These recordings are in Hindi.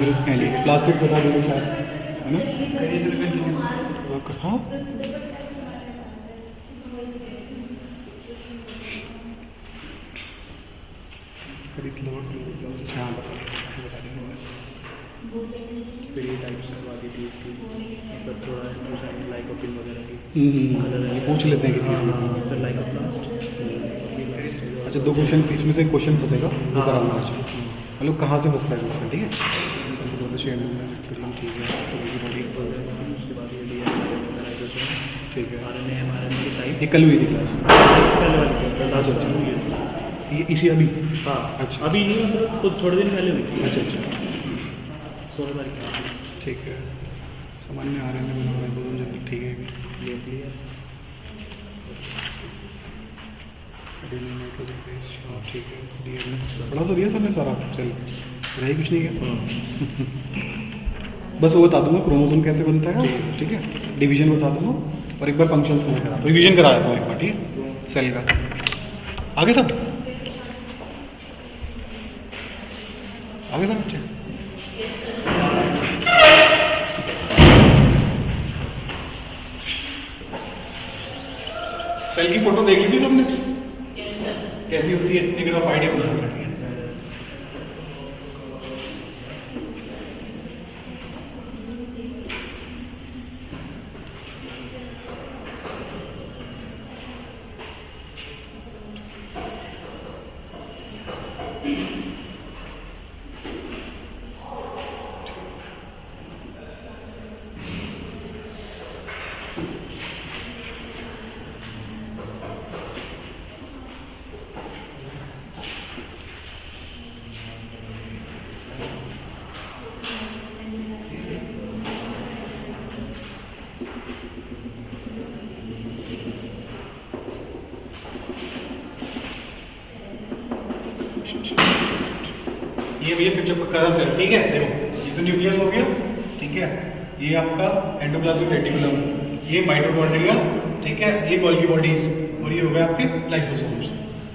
प्लास्टिक बता देंगे शायद, है ना? हाँ खरीद लो। हाँ बता देंगे। फिर ये टाइप्स करवा दी थी इसकी, मतलब थोड़ा लाइक पिन वगैरह की ये पूछ लेते हैं किसी से। फिर लाइक प्लास्ट। अच्छा 2 क्वेश्चन, इसमें से क्वेश्चन फंसेगा वो कराना है। मतलब कहाँ से फंसता है क्वेश्चन, ठीक है? ठीक है, उसके बाद ये डीएनए ठीक है, आरएनए एमआरएनए की टाइप ये कल हुई थी क्लास। पहले वाली अच्छा, ये इसी अभी? हाँ अच्छा अभी नहीं, मतलब कुछ थोड़े दिन पहले हुई थी। अच्छा अच्छा 16 तारीख ठीक है। सामान्य आ रहे हैं बना रहे दोनों जन, ठीक है। ठीक है, डीएनए पढ़ा तो दिया सर ने सारा, चल रही कुछ नहीं क्या? बस वो बता दूंगा क्रोमोसोम कैसे बनता है, ठीक है, डिवीजन बता दूंगा और एक बार फंक्शन रिवीजन करा देता हूँ एक बार, ठीक है, सेल का। आगे सब आगे सब बच्चे सेल की फोटो देख ली थी तुमने, कैसी होती है एक रफ आइडिया बना सकती है। ये भैया पिक्चर का सेल, ठीक है, देखो ये तो न्यूक्लियस हो गया, ठीक है, ये आपका एंडोप्लाज्मिक रेटिकुलम, ये माइटोकॉन्ड्रिया, ठीक है, ये गोल्गी बॉडीज, और ये हो गए आपके लाइसोसोम्स।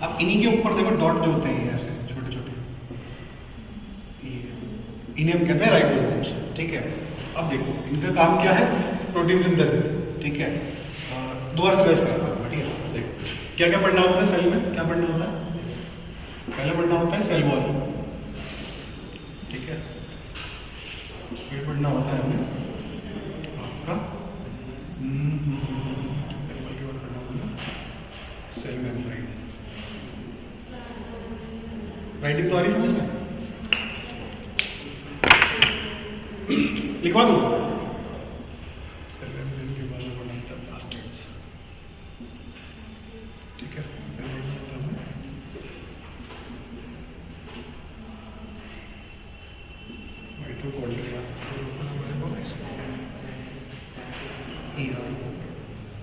अब इन्हीं के ऊपर देखो डॉट जो होते हैं ऐसे छोटे छोटे, इन्हें हम कहते हैं राइबोसोम्स, ठीक है। अब देखो इनका काम क्या है, प्रोटीन सिंथेसिस, ठीक है। दोबारा से बेस करता हूँ, ठीक है। देखो क्या क्या पढ़ना होता है सेल में, क्या पढ़ना होता है? पहले पढ़ना होता है सेल वॉल, ठीक है, फिर पढ़ना होता है हमें आपका सेल वॉल के बाद पढ़ना होता है सेल मेम्ब्रेन। राइटिंग तो आ रही समझ में? लिखवा दूँ? सेल मेम्ब्रेन के बाद पढ़ना होता है प्लास्टिड्स, ठीक है।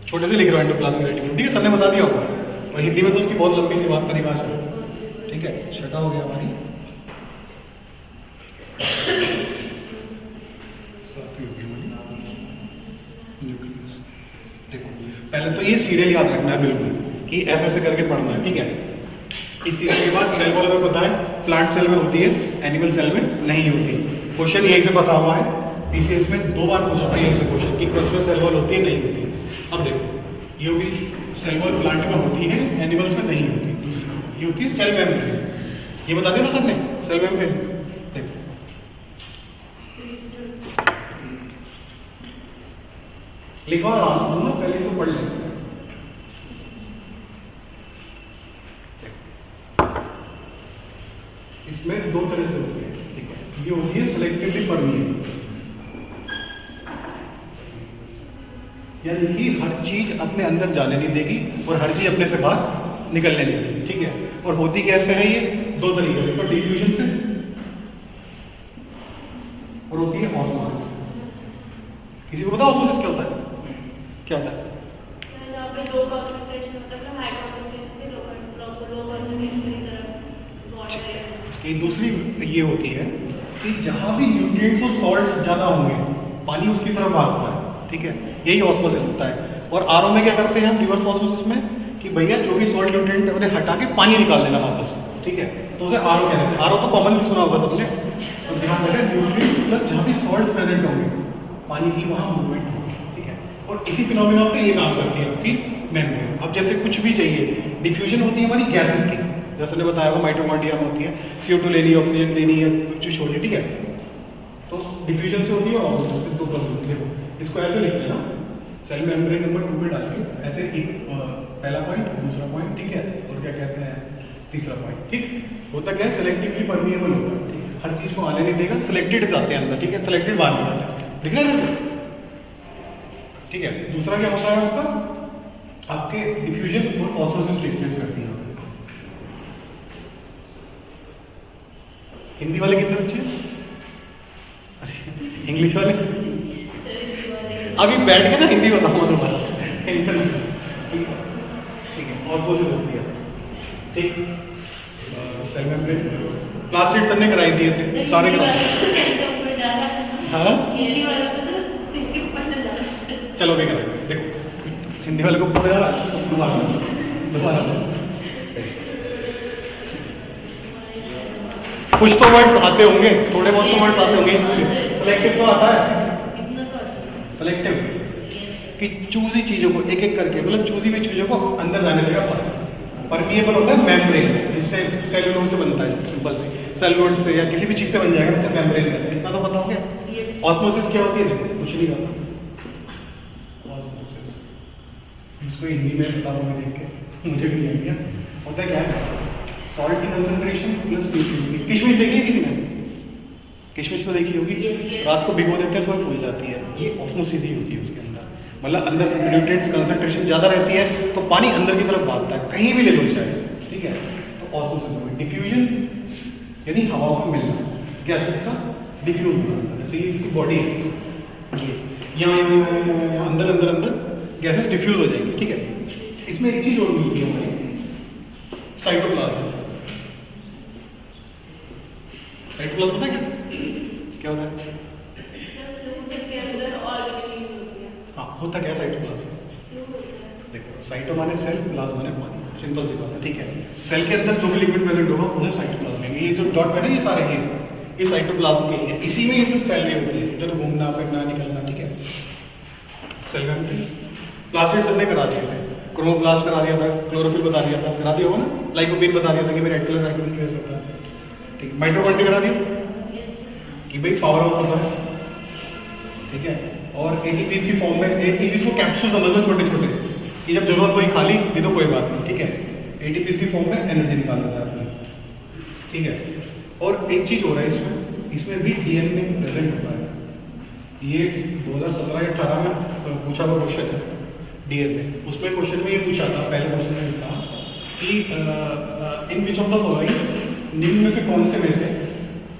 छोटे से लिख रहा हूँ एंडोप्लाज्मिक रेटिकुलम, ठीक है, सर ने बता दिया होगा, और हिंदी में तो उसकी बहुत लंबी सी बात परिभाषा है, ठीक है। छठा हो गया हमारी न्यूक्लियस। देखो पहले तो ये सीरियल याद रखना है बिल्कुल कि ऐसे ऐसे करके पढ़ना है, ठीक है। इस सीरियल के बाद सेल वॉल में पता है प्लांट सेल में होती है, एनिमल सेल में नहीं होती। क्वेश्चन यही से फंसा हुआ है, पीसीएस में 2 बार पूछा था यही से क्वेश्चन कि क्रस्ट सेल वॉल होती है नहीं होती। अब देखो ये होगी सेल वॉल प्लांट में होती है, एनिमल्स में नहीं होती। ये होती है सेल मेम्ब्रेन, ये बता दिया ना सर ने, सेल मेम्ब्रेन। देखो लिखो आराम से, सुनो पहले इसको पढ़ लें। इसमें 2 तरह से होती है, ठीक है। ये होती है सिलेक्टिवली परमिएबल, यानी कि हर चीज अपने अंदर जाने नहीं देगी और हर चीज अपने से बाहर निकलने नहीं देगी, ठीक है। और होती कैसे है ये? 2 तरीके से, तो डिफ्यूजन से और होती है ऑस्मोसिस। किसी को पता ऑस्मोसिस क्या होता है? क्या होता है? ये दूसरी ये होती है कि जहां भी न्यूट्रिएंट्स और सॉल्ट्स ज्यादा होंगे पानी उसकी तरफ भागता है, ठीक है, यही ऑस्मोसिस होता है। और आरओ में क्या करते हैं हम रिवर्स ऑस्मोसिस में कि भैया जो भी सॉल्ट न्यूट्रिएंट है उन्हें हटा के पानी निकाल देना वापस, ठीक है, तो उसे आरओ कहते हैं। आरओ तो कॉमन भी सुना होगा सबने, तो ध्यान रखें न्यूट्रिएंट्स होंगे, पानी की वहाँ मूवमेंट होगी, ठीक है। और इसी फिनोमिना पे ये काम करती है आपकी मेम्ब्रेन। अब जैसे कुछ भी चाहिए, डिफ्यूजन होती है हमारी गैसेस की, जैसे ने बताया वो माइटोकॉन्ड्रिया में होती है, CO2 लेनी है, ऑक्सीजन लेनी है, कुछ छोटी, ठीक है। तो डिफ्यूजन से होती है और दो पर होती है। इसको ऐसे लिख लेना, सेल मेम्ब्रेन नंबर 2 पे डालिए, ऐसे एक पहला पॉइंट, दूसरा पॉइंट, ठीक है, और क्या कहते हैं तीसरा पॉइंट, ठीक। होता क्या है, सेलेक्टिवली परमिएबल होता है, ठीक है, हर चीज को आने नहीं देगा, सिलेक्टेड जाते हैं अंदर, ठीक है, सिलेक्टेड बाहर नहीं जाते, दिख रहा है ना, ठीक है। दूसरा क्या होता है आपका, आपके डिफ्यूजन और ऑस्मोसिस रिप्लेस करती है। हिंदी वाले कितने बच्चे, इंग्लिश वाले, अभी बैठ के ना हिंदी बताऊंगा दोबारा, ठीक है, ऑस्मोसिस होती है, ठीक। Cell membrane class sheet sir ने कराई थी सारे हाँ, चलो भी करें, देखो हिंदी वाले को दोबारा कुछ तो वर्ड्स आते होंगे, थोड़े बहुत तो वर्ड्स आते होंगे। सेलेक्टिव तो आता है, सेलेक्टिव कि चूजी चीजों को एक एक करके, मतलब चूजी हुई चीजों को अंदर जाने देगा पास। परमिएबल होता है मेम्ब्रेन, जिससे सेलुलोज से बनता है, सिंपल से सेलुलोज से या किसी भी चीज से बन जाएगा, तो मेम्ब्रेन कहते हैं। इतना तो पता हो गया। ऑस्मोसिस क्या होती है, देखो कुछ नहीं करता। ऑस्मोसिस इसको हिंदी में बताऊंगा, देख के मुझे भी नहीं आइडिया होता क्या है। सॉल्ट की कंसंट्रेशन प्लस न्यूट्रिएंट्स। किशमिश देखी है किसी ने, किशमिश तो देखी होगी, रात को भिगो देते हैं सुबह फूल जाती है, ये ऑस्मोसिस ही होती है उसके अंदर, मतलब अंदर न्यूट्रिएंट्स कंसंट्रेशन ज्यादा रहती है तो पानी अंदर की तरफ भागता है, कहीं भी ले लो चाहे, ठीक है। तो ऑस्मोसिस में डिफ्यूजन यानी हवा का मिलना, गैसेस का डिफ्यूज होना, जैसे ये इसकी बॉडी है, यहाँ अंदर अंदर अंदर गैसेस डिफ्यूज हो जाएंगी, ठीक है। इसमें एक चीज और मिलती है हमारी, साइटोप्लाज्म। साइटोप्लाज्म पता है क्या होता है? हाँ, होता क्या साइटोप्लाज्म? देखो, साइटो माने सेल, प्लाज्मा माने पानी, सिंपल सी बात है, ठीक है। सेल के अंदर जो भी लिक्विड प्रेजेंट होगा उन्हें साइटोप्लाज्म है। ये जो डॉट है ना, ये सारे ये साइटोप्लाज्म के हैं, इसी में ये सब फैली होती है, इधर घूमना फिरना निकलना, ठीक है। सेल का प्लास्टिड सबने करा दिए थे, क्रोमोप्लास्ट करा दिया था, क्लोरोफिल बता दिया था, करा दिया होगा ना, लाइकोपीन बता दिया था कि भाई रेड कलर लाइकोपीन की वजह से होता है, ठीक। माइटोकॉन्ड्रिया करा दिया कि भाई पावर हाउस होता है, ठीक है। और एटीपीज की फॉर्म में, एटीपीज को कैप्सूल समझ लो छोटे छोटे, कि जब जरूरत कोई खाली भी तो कोई बात नहीं, ठीक है। एटीपीज की फॉर्म में एनर्जी निकाल लेता है अपनी, ठीक है। और एक चीज हो रहा है इसमें भी डीएनए प्रेजेंट होता है। ये 2017 या 18 में पूछा हुआ क्वेश्चन है डीएनए, उसमें क्वेश्चन में ये पूछा था, पहले क्वेश्चन में लिखा कि इन विच ऑफ द फॉलोइंग, निम्न में से कौन से में से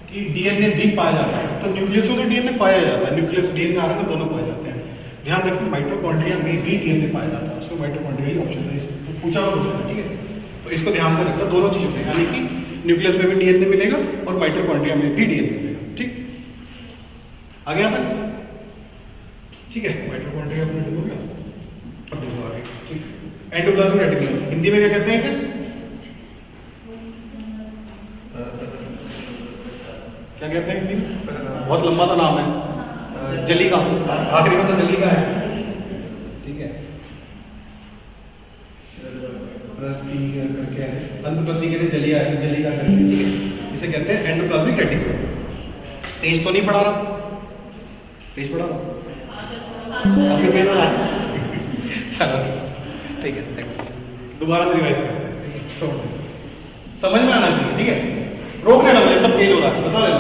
कि डीएनए भी पाया जाता है। तो न्यूक्लियस में डीएनए पाया जाता है, न्यूक्लियस डीएनए आरएनए दोनों पाए जाते हैं। ध्यान रखिए माइटोकॉन्ड्रिया में भी डीएनए पाया जाता है, उसको माइटोकॉन्ड्रिया ऑप्शन है, तो पूछा हुआ क्वेश्चन है, ठीक है। तो इसको ध्यान से रखना, दोनों चीजों में, यानी कि न्यूक्लियस में भी डीएनए मिलेगा और माइटोकॉन्ड्रिया में भी डीएनए मिलेगा, ठीक। आगे आता है, ठीक है। माइटोकॉन्ड्रिया अपना हो गया, अब देखो आगे, ठीक। एंडोप्लाज्मिक रेटिकुलम हिंदी में क्या कहते हैं इसे? क्या कहते हैं हिंदी में? बहुत लंबा सा नाम है, जलिका, आखिरी में तो जलिका है, ठीक है। करके अंत प्रति के लिए जलिया है, जलिका करके, ठीक है। इसे कहते हैं एंडोप्लाज्मिक रेटिकुलम। पेज तो नहीं पढ़ा रहा, पेज पढ़ा रहा, ठीक है। दोबारा से रिवाइज करते हैं, ठीक है। समझ में आना चाहिए, ठीक है। रोक लेना, मुझे सब पेज हो रहा है, बता लेना।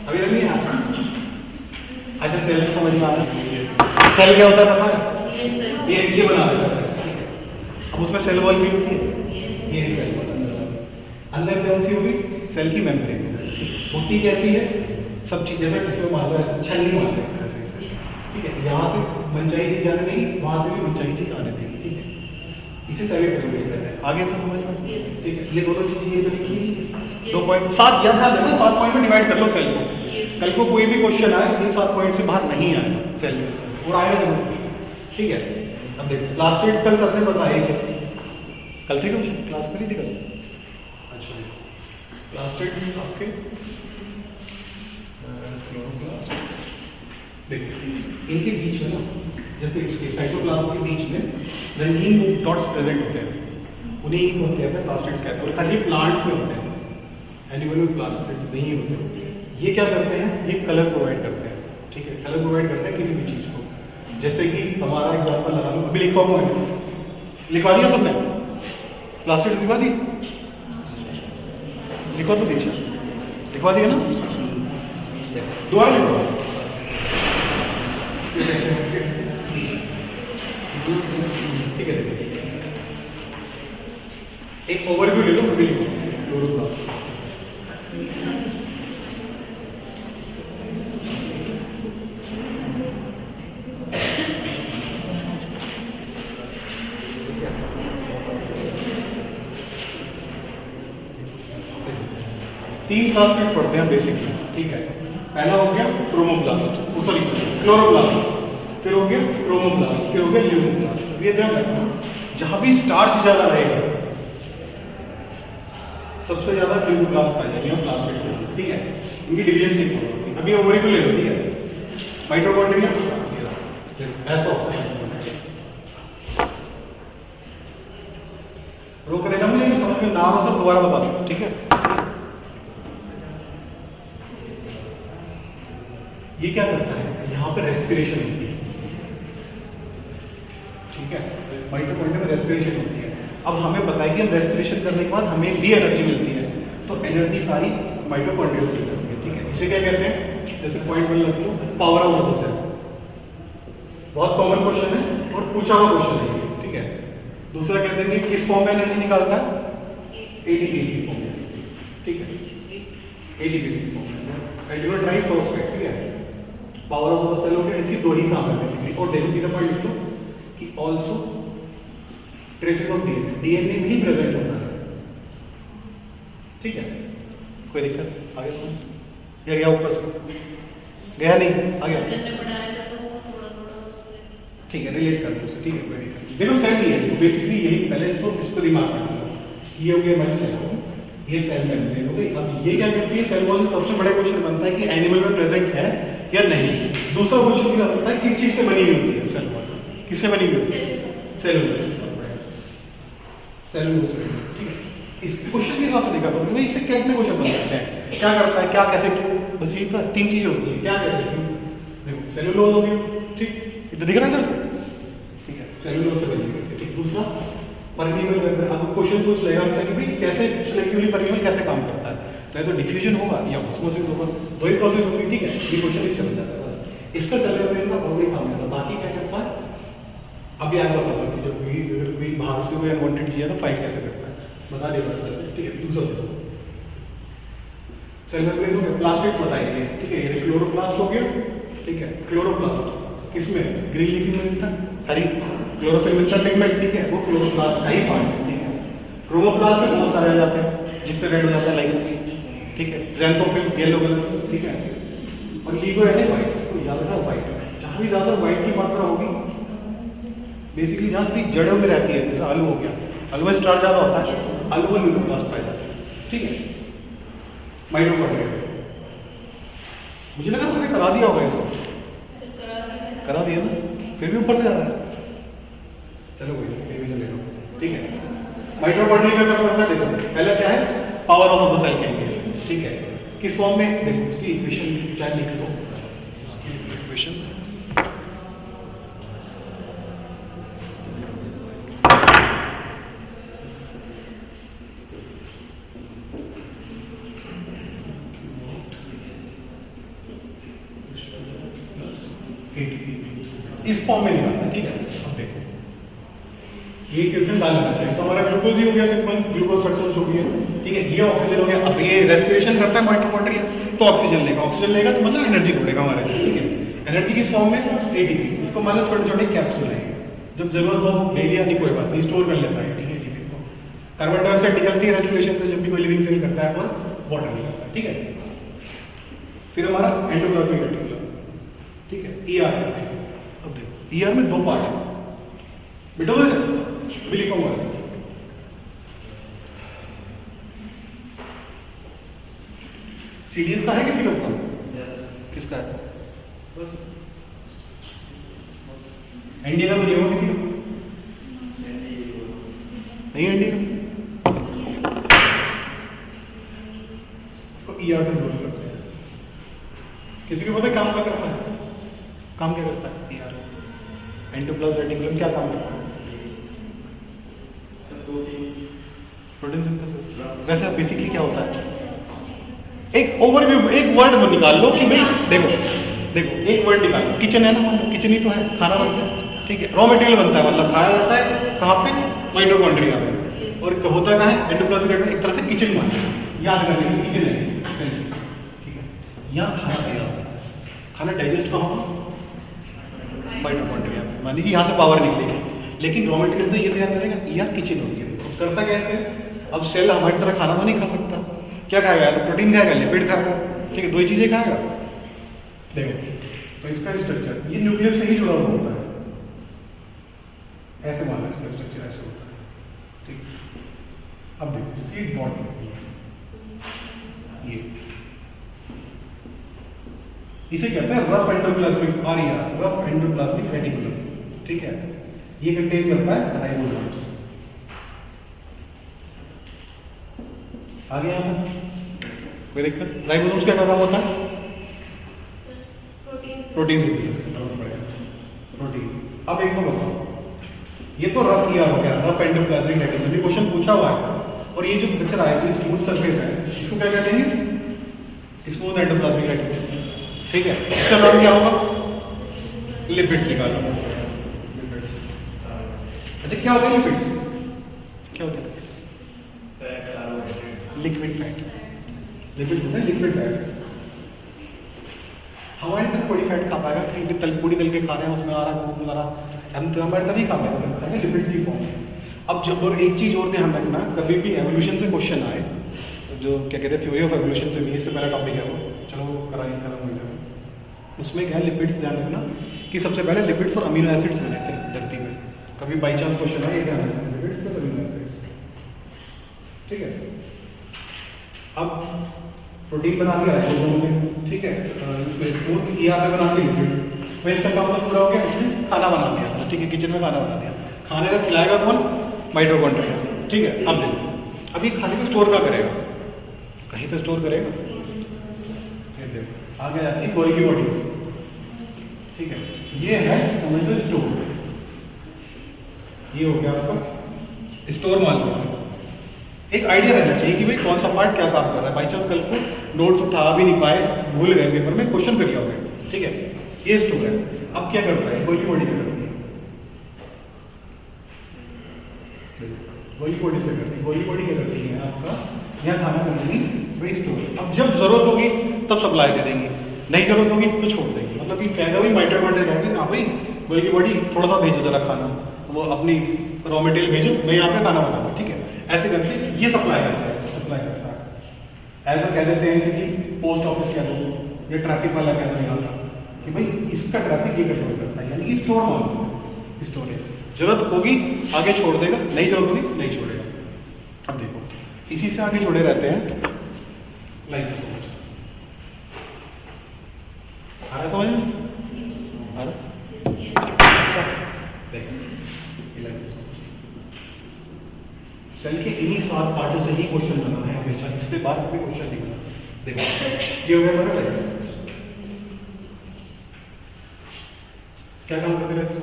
अभी तक नहीं आया? अच्छा, सेल को समझ में आ रहा। सेल क्या होता है पता है? ये बना देता है, अब उसमें सेल वॉल भी होती है, ये सेल वॉल अंदर कौन सी होगी? सेल की मेम्ब्रेन होती कैसी है? सब चीज जैसे इसमें मान लो ऐसे छलनी मान लो, ठीक है। यहाँ से मनचाही चीज जाने देगी, वहां से भी मनचाही चीज आने देगी, ठीक है। इसे सेल मेम्ब्रेन कहते हैं। आगे आपको समझ में, ठीक है। ये दोनों चीजें ये तो लिखी 2 पॉइंट 7 याद है, 7 पॉइंट में डिवाइड कर लो सेल को। कल को कोई भी क्वेश्चन आए इन 7 पॉइंट से बाहर नहीं आएगा सेल में, और आएगा जरूर, ठीक है। अब देखो प्लास्टिड कल सबने बताया कि कल थे क्वेश्चन, क्लास करी थी कल। अच्छा, प्लास्टिड आपके देखिए इनके बीच में ना, जैसे इसके साइटोप्लाज्म के बीच में रंगीन डॉट्स प्रेजेंट होते हैं, उन्हें ही कहते हैं प्लास्टिड्स कहते हैं, और खाली प्लांट्स में होते हैं, एनिमल में प्लास्टिड्स नहीं होते। ये क्या करते हैं, ये कलर प्रोवाइड करते हैं, ठीक है, कलर प्रोवाइड करते हैं किसी भी चीज़ को। जैसे कि हमारा एग्जाम्पल लगा लो, अभी लिखवा हुआ है, लिखवा दिया सबने, प्लास्टिड्स लिखवा दी, लिखवा तो दीजिए, लिखवा दिया ना, दोबारा लिखवा, ठीक है। एक ओवरव्यू ले लो, अभी लिखो क्लोरोप्लास्ट। तीन प्लास्टिड पढ़ते हैं बेसिकली, ठीक है। पहला हो गया क्रोमोप्लास्ट, सॉरी क्लोरोप्लास्ट, फिर हो गया क्रोमोप्लास्ट, फिर हो गया ल्यूकोप्लास्ट। ये ध्यान रखना, जहां भी स्टार्च ज्यादा रहेगा सबसे ज्यादा ल्यूकोप्लास्ट पाया जाएगा प्लास्टिड, ठीक है। इनकी डिवीजन सीखो, अभी ओवरी को ले लो, ठीक है। माइटोकॉन्ड्रिया ऐसा होता है, रोक देना मुझे, समझ में नाम सब दोबारा बता दो, ठीक है। ये क्या करता है, यहाँ पे रेस्पिरेशन होती है, ठीक है, माइटोकॉन्ड्रिया में रेस्पिरेशन होती है। अब हमें पता है कि हम रेस्पिरेशन करने के बाद हमें भी एनर्जी मिलती है, तो एनर्जी सारी माइटोकॉन्ड्रिया से मिलती है, ठीक है। इसे क्या कहते हैं, जैसे पॉइंट वन लगती है, पावर ऑफ द सेल, बहुत कॉमन क्वेश्चन है और पूछा हुआ क्वेश्चन है, ठीक है। दूसरा कहते हैं कि किस फॉर्म में एनर्जी निकालता है, एटीपी की फॉर्म में, ठीक है, एटीपी की फॉर्म में, एडिनो ट्राइफॉस्फेट, ठीक है। पावर ऑफ द सेल हो गया, इसकी दो ही काम है बेसिकली। और देखो किस पॉइंट लिख लो कि also traces of DNA, DNA भी प्रेजेंट होता है, ठीक है। कोई दिक्कत, आगे ये गया ऊपर से, गया नहीं, आ गया, ठीक है, रिलेट कर दो, ठीक है, कोई दिक्कत। देखो सेल ही है, तो बेसिकली यही पहले तो इसको दिमाग में रखो, ये हो गया हमारी सेल, ये सेल मेम्ब्रेन हो गई। अब ये क्या करती है, सेल वॉल से सबसे बड़ा क्वेश्चन बनता है कि एनिमल में प्रेजेंट है या नहीं। दूसरा क्वेश्चन क्या होता है, किस चीज से बनी हुई होती है सेल वॉल, किससे बनी हुई होती है, सेलुलोज, सेलुलोज, ठीक है। इस क्वेश्चन के हिसाब से देखा तो भाई इससे कितने क्वेश्चन बन सकते हैं, क्या करता है, क्या कैसे क्यों, बस ये तो तीन चीजें होती है, क्या कैसे क्यों। देखो सेलुलोज हो गया, ठीक, इधर दिख रहा है इधर से, ठीक है, सेलुलोज से बनी हुई है, ठीक। दूसरा परमिएबल मेम्ब्रेन, आपको क्वेश्चन पूछ लेगा हमसे कि भाई कैसे सिलेक्टिवली परमिएबल कैसे काम करता है, तो ये तो डिफ्यूजन होगा या ऑस्मोसिस होगा, दो ही प्रोसेस होगी, ठीक है। ये क्वेश्चन इससे बन जाता है, इसका सेल मेम्ब्रेन का और कोई काम नहीं होता। बाकी क्या करता है, अभी आगे बताऊंगा कि जब कोई बाहर से कोई अनवांटेड चीज है तो फाइट कैसे करता है, बता देगा सर, ठीक है। दूसरा देखो सेल मेम्ब्रेन हो गया, प्लास्टिड्स बताइए, ठीक है। ये क्लोरोप्लास्ट हो गया, ठीक है। क्लोरोप्लास्ट किसमें, ग्रीन लीफी में मिलता है, हरी क्लोरोफिल मिलता है पिगमेंट, ठीक है, वो क्लोरोप्लास्ट का ही पार्ट है, ठीक है। क्रोमोप्लास्ट में बहुत सारे आ जाते हैं, जिससे रेड हो जाता है लाइक, ठीक है। ज़ैंथोफिल येलो कलर, ठीक है। और लीगो है व्हाइट, इसको याद रखना व्हाइट, जहां भी ज्यादा व्हाइट की मात्रा होगी, बेसिकली जहां भी जड़ों में रहती है, जैसे आलू हो गया, आलू में स्टार्च ज्यादा होता है, आलू में ल्यूकोप्लास्ट पाया जाता है, ठीक है। माइटोकॉन्ड्रिया, मुझे लगा तुमने करा दिया होगा इसको, करा दिया ना, फिर भी ऊपर से जा रहा है, चलो कोई रिवीजन ले लो, ठीक है। माइटोकॉन्ड्रिया का क्या करता है, देखो पहला क्या है, पावर ऑफ द सेल कहेंगे, ठीक है। किस फॉर्म में, देखो इसकी इक्वेशन चाहे लिख दो, इसकी इक्वेशन इस फॉर्म में निकालना, ठीक है। अब देखो ये इक्वेशन डाल लेना चाहिए, तो हमारा ग्लूकोज ही हो गया, सिंपल ग्लूकोज फ्रक्टोज हो गया, ठीक है। ये ऑक्सीजन हो गया, अब ये रेस्पिरेशन करता है माइटोकॉन्ड्रिया, तो ऑक्सीजन लेगा, ऑक्सीजन लेगा तो मतलब एनर्जी छोड़ेगा हमारे, ठीक है। एनर्जी किस फॉर्म में, एटीपी, इसको मतलब छोटे छोटे कैप्सूल है, जब जरूरत हो ले लिया, नहीं कोई बात नहीं, स्टोर कर लेता है, ठीक है। एटीपी को कार्बन डाइऑक्साइड निकलती है रेस्पिरेशन से, जब भी कोई लिविंग सेल करता है, और वाटर निकलता है, ठीक है। फिर हमारा एंडोप्लाज्मिक रेटिकुलम, ठीक है। ईआर, अब देखो ईआर में दो पार्ट है, बेटा लिखूंगा, सीडीएस का है किसी का, किसका है, बस एनडीए का तो नहीं होगा किसी का, नहीं एनडीए का, इसको ईआर से जोड़ करते हैं। किसी को पता है काम क्या करता है, काम क्या करता है ईआर, एंडोप्लाज्मिक रेटिकुलम क्या काम करता है, प्रोटीन सिंथेसिस। वैसे बेसिकली क्या होता है, एक ओवरव्यू, एक वर्ड निकाल लो कि भाई देखो एक वर्ड निकाल लो, किचन है ना, किचन ही तो है, खाना बनता है, ठीक है, रॉ मटेरियल बनता है, मतलब खाया जाता है कहाँ पे, माइटोकॉन्ड्रिया में, और होता कहाँ है, एंडोप्लाज्मिक रेटिकुलम, एक तरह से किचन मान याद करने की, किचन है, ठीक है। यहाँ खाना तैयार होता है, खाना डाइजेस्ट कहाँ होगा, माइटोकॉन्ड्रिया में, मानिए कि यहाँ से पावर निकलेगी, लेकिन रॉ मटेरियल तो ये तैयार करेगा, यह किचन होती है। करता कैसे, अब सेल हमारी तरह खाना तो नहीं खा सकता, क्या खाएगा, तो प्रोटीन खाएगा, लिपिड खाएगा, ठीक है, दो ही चीजें खाएगा। देखो तो इसका स्ट्रक्चर ये न्यूक्लियस से ही जुड़ा हुआ होता है, ऐसे माना इसका स्ट्रक्चर ऐसे होता है, ठीक। अब देखो सीड बॉडी, ये इसे कहते हैं रफ एंडोप्लाज्मिक आरिया, रफ एंडोप्लाज्मिक रेटिकुलम, ठीक है। ये कंटेन करता है राइबोसोम्स। आगे यहाँ कोई दिक्कत, राइबोसोम्स क्या काम होता है, प्रोटीन सिंथेसिस करना पड़ेगा, प्रोटीन। अब एक बार बताओ, ये तो रफ किया हो गया, रफ एंडोप्लाज्मिक रेटिकुलम, ये क्वेश्चन पूछा हुआ है, और ये जो पिक्चर आया है स्मूथ सरफेस है, इसको क्या कहते हैं, स्मूथ एंडोप्लाज्मिक रेटिकुलम, ठीक है। इसका नाम क्या होगा, लिपिड्स निकालो, लिपिड्स। अच्छा क्या होता है लिपिड्स, क्या होता है, लिक्विड फैट, लिपिड होता है लिक्विड फैट। हमारे तक पूरी फैट खा पाएगा, क्योंकि पूरी तल के खा रहे हैं, उसमें आ रहा है खूब सारा, हम तो हमारे तक नहीं खा पाएगा, लिपिड्स की फॉर्म। अब जब, और एक चीज और ध्यान रखना, कभी भी एवोल्यूशन से क्वेश्चन आए, तो जो क्या कहते हैं थ्योरी ऑफ एवोल्यूशन से भी, इससे पहला टॉपिक है वो, चलो कराइए खत्म, उसमें क्या है लिपिड्स, ध्यान रखना कि सबसे पहले लिपिड्स और अमीनो एसिड्स मिले थे धरती में, कभी बाई चांस क्वेश्चन आए, ध्यान रखना लिपिड्स प्लस अमीनो एसिड्स, ठीक है। अब प्रोटीन बना दिया राइबोसोम में, ठीक है, इसमें स्मूथ किया है, बना दिया लिपिड्स, मैं इसका काम तो पूरा हो गया, इसमें खाना बना दिया, ठीक है, किचन में खाना बना दिया, खाने का खिलाएगा कौन, माइटोकॉन्ड्रिया, ठीक है। अब देखो, अब ये खाने को स्टोर कहाँ करेगा, कहीं तो स्टोर करेगा, आगे जाती है गोल्गी बॉडी, ठीक है, ये है समझ लो स्टोर, ये हो गया आपका स्टोर, मान लो इसे। एक आइडिया रहना चाहिए कि भाई कौन सा पार्ट क्या काम कर रहा है, बाई चांस कल को नोट्स उठा भी नहीं पाए, भूल गए पेपर में, क्वेश्चन कर लिया होगा, ठीक है, ये स्टोर है। अब क्या करता है गोल्गी बॉडी, क्या करती है, गोल्गी बॉडी से करती है, गोल्गी बॉडी क्या करती है आपका, यहाँ खाना बनाएगी, वही स्टोर। अब जब जरूरत होगी तब सप्लाई दे देंगी, नहीं जरूरत होगी तो छोड़ देंगी, मतलब कि कहेगा भाई माइटोकॉन्ड्रिया कहेंगे, हाँ भाई गोल्गी बॉडी थोड़ा सा भेजो जरा खाना, वो अपनी रॉ मटेरियल भेजो, मैं यहाँ पे खाना बनाऊंगा, ठीक है, ऐसे करके ये सप्लाई करता है, सप्लाई करता है। ऐसा कह देते हैं जैसे कि पोस्ट ऑफिस कह दो, या ट्रैफिक वाला कह दो यहाँ का, कि भाई इसका ट्रैफिक ये कंट्रोल करता है, यानी कि स्टोर मान, स्टोरेज, जरूरत होगी आगे छोड़ देगा, नहीं जरूरत होगी नहीं छोड़ेगा। अब देखो इसी से आगे जुड़े रहते हैं लाइसोसोम्स, आ रहा समझ में, आ रहा, सेल के इन्हीं 7 पार्टों से ही क्वेश्चन बना है हमेशा, इससे बाद में क्वेश्चन नहीं बना। देखो ये हो गया हमारा लाइसोसोम्स, क्या काम करते रहते हैं,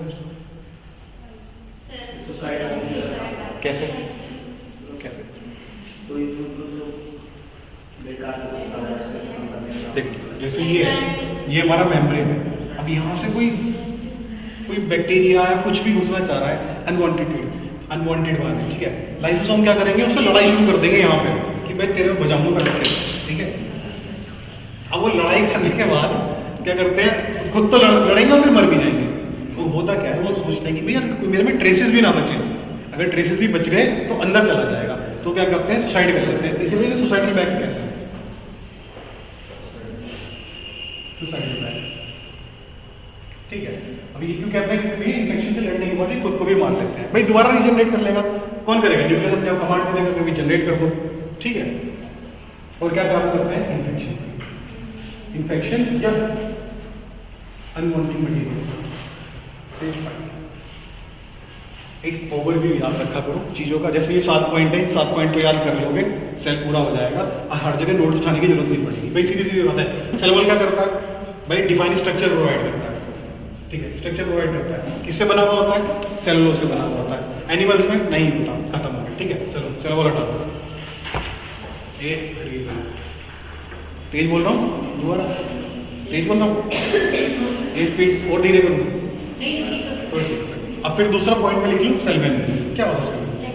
कैसे कैसे, देखो जैसे ये है, ये हमारा मेम्ब्रेन है, अब यहाँ से कोई बैक्टीरिया या कुछ भी घुसना चाह रहा है, अनवांटेड वाले, ठीक है, लाइसोसोम क्या करेंगे, उससे लड़ाई शुरू कर देंगे यहाँ पे कि भाई तेरे को बजाऊंगा करके, ठीक है। अब वो लड़ाई करने के बाद क्या करते हैं, खुद तो लड़ेंगे और फिर मर भी जाएंगे। वो होता क्या है, वो सोचते हैं कि भैया मेरे में ट्रेसेस भी ना बचे, अगर ट्रेसेस भी बच गए तो अंदर चला जाएगा, तो क्या करते हैं सुसाइड कर लेते हैं, इसलिए सुसाइडल बैग्स कहते हैं, सुसाइडल बैग्स, ठीक है। अब ये क्यों कहते हैं कि इन्फेक्शन से लड़ने के बाद खुद को भी मार लेते हैं, भाई दोबारा रीजनरेट कर लेगा, कौन करेगा, न्यूक्लियस अपने आप कमांड देगा कि जनरेट कर दो, ठीक है। और क्या काम करते हैं, इन्फेक्शन या अनवांटेड मटेरियल, एक ओवरव्यू याद रखा करो चीज़ों का, जैसे ये 7 पॉइंट है, 7 पॉइंट को याद कर लोगे, सेल पूरा हो जाएगा और हर जगह नोट्स उठाने की जरूरत नहीं पड़ेगी। भाई सीधी सीधी बात है, सेल वॉल क्या करता है भाई, डिफाइन स्ट्रक्चर प्रोवाइड करता है, ठीक है, स्ट्रक्चर प्रोवाइड करता है, किससे बना हुआ होता है, सेलुलोज से बना हुआ होता है, एनिमल्स में नहीं होता, खत्म हो गया, ठीक है। चलो सेल वॉल हटा दो, तेज बोल रहा हूँ, दोबारा तेज बोल रहा हूँ, ये स्पीड और धीरे करूँ। अब फिर दूसरा पॉइंट में लिख लूँ सेल मेम्ब्रेन। क्या होता है सेल मेम्ब्रेन,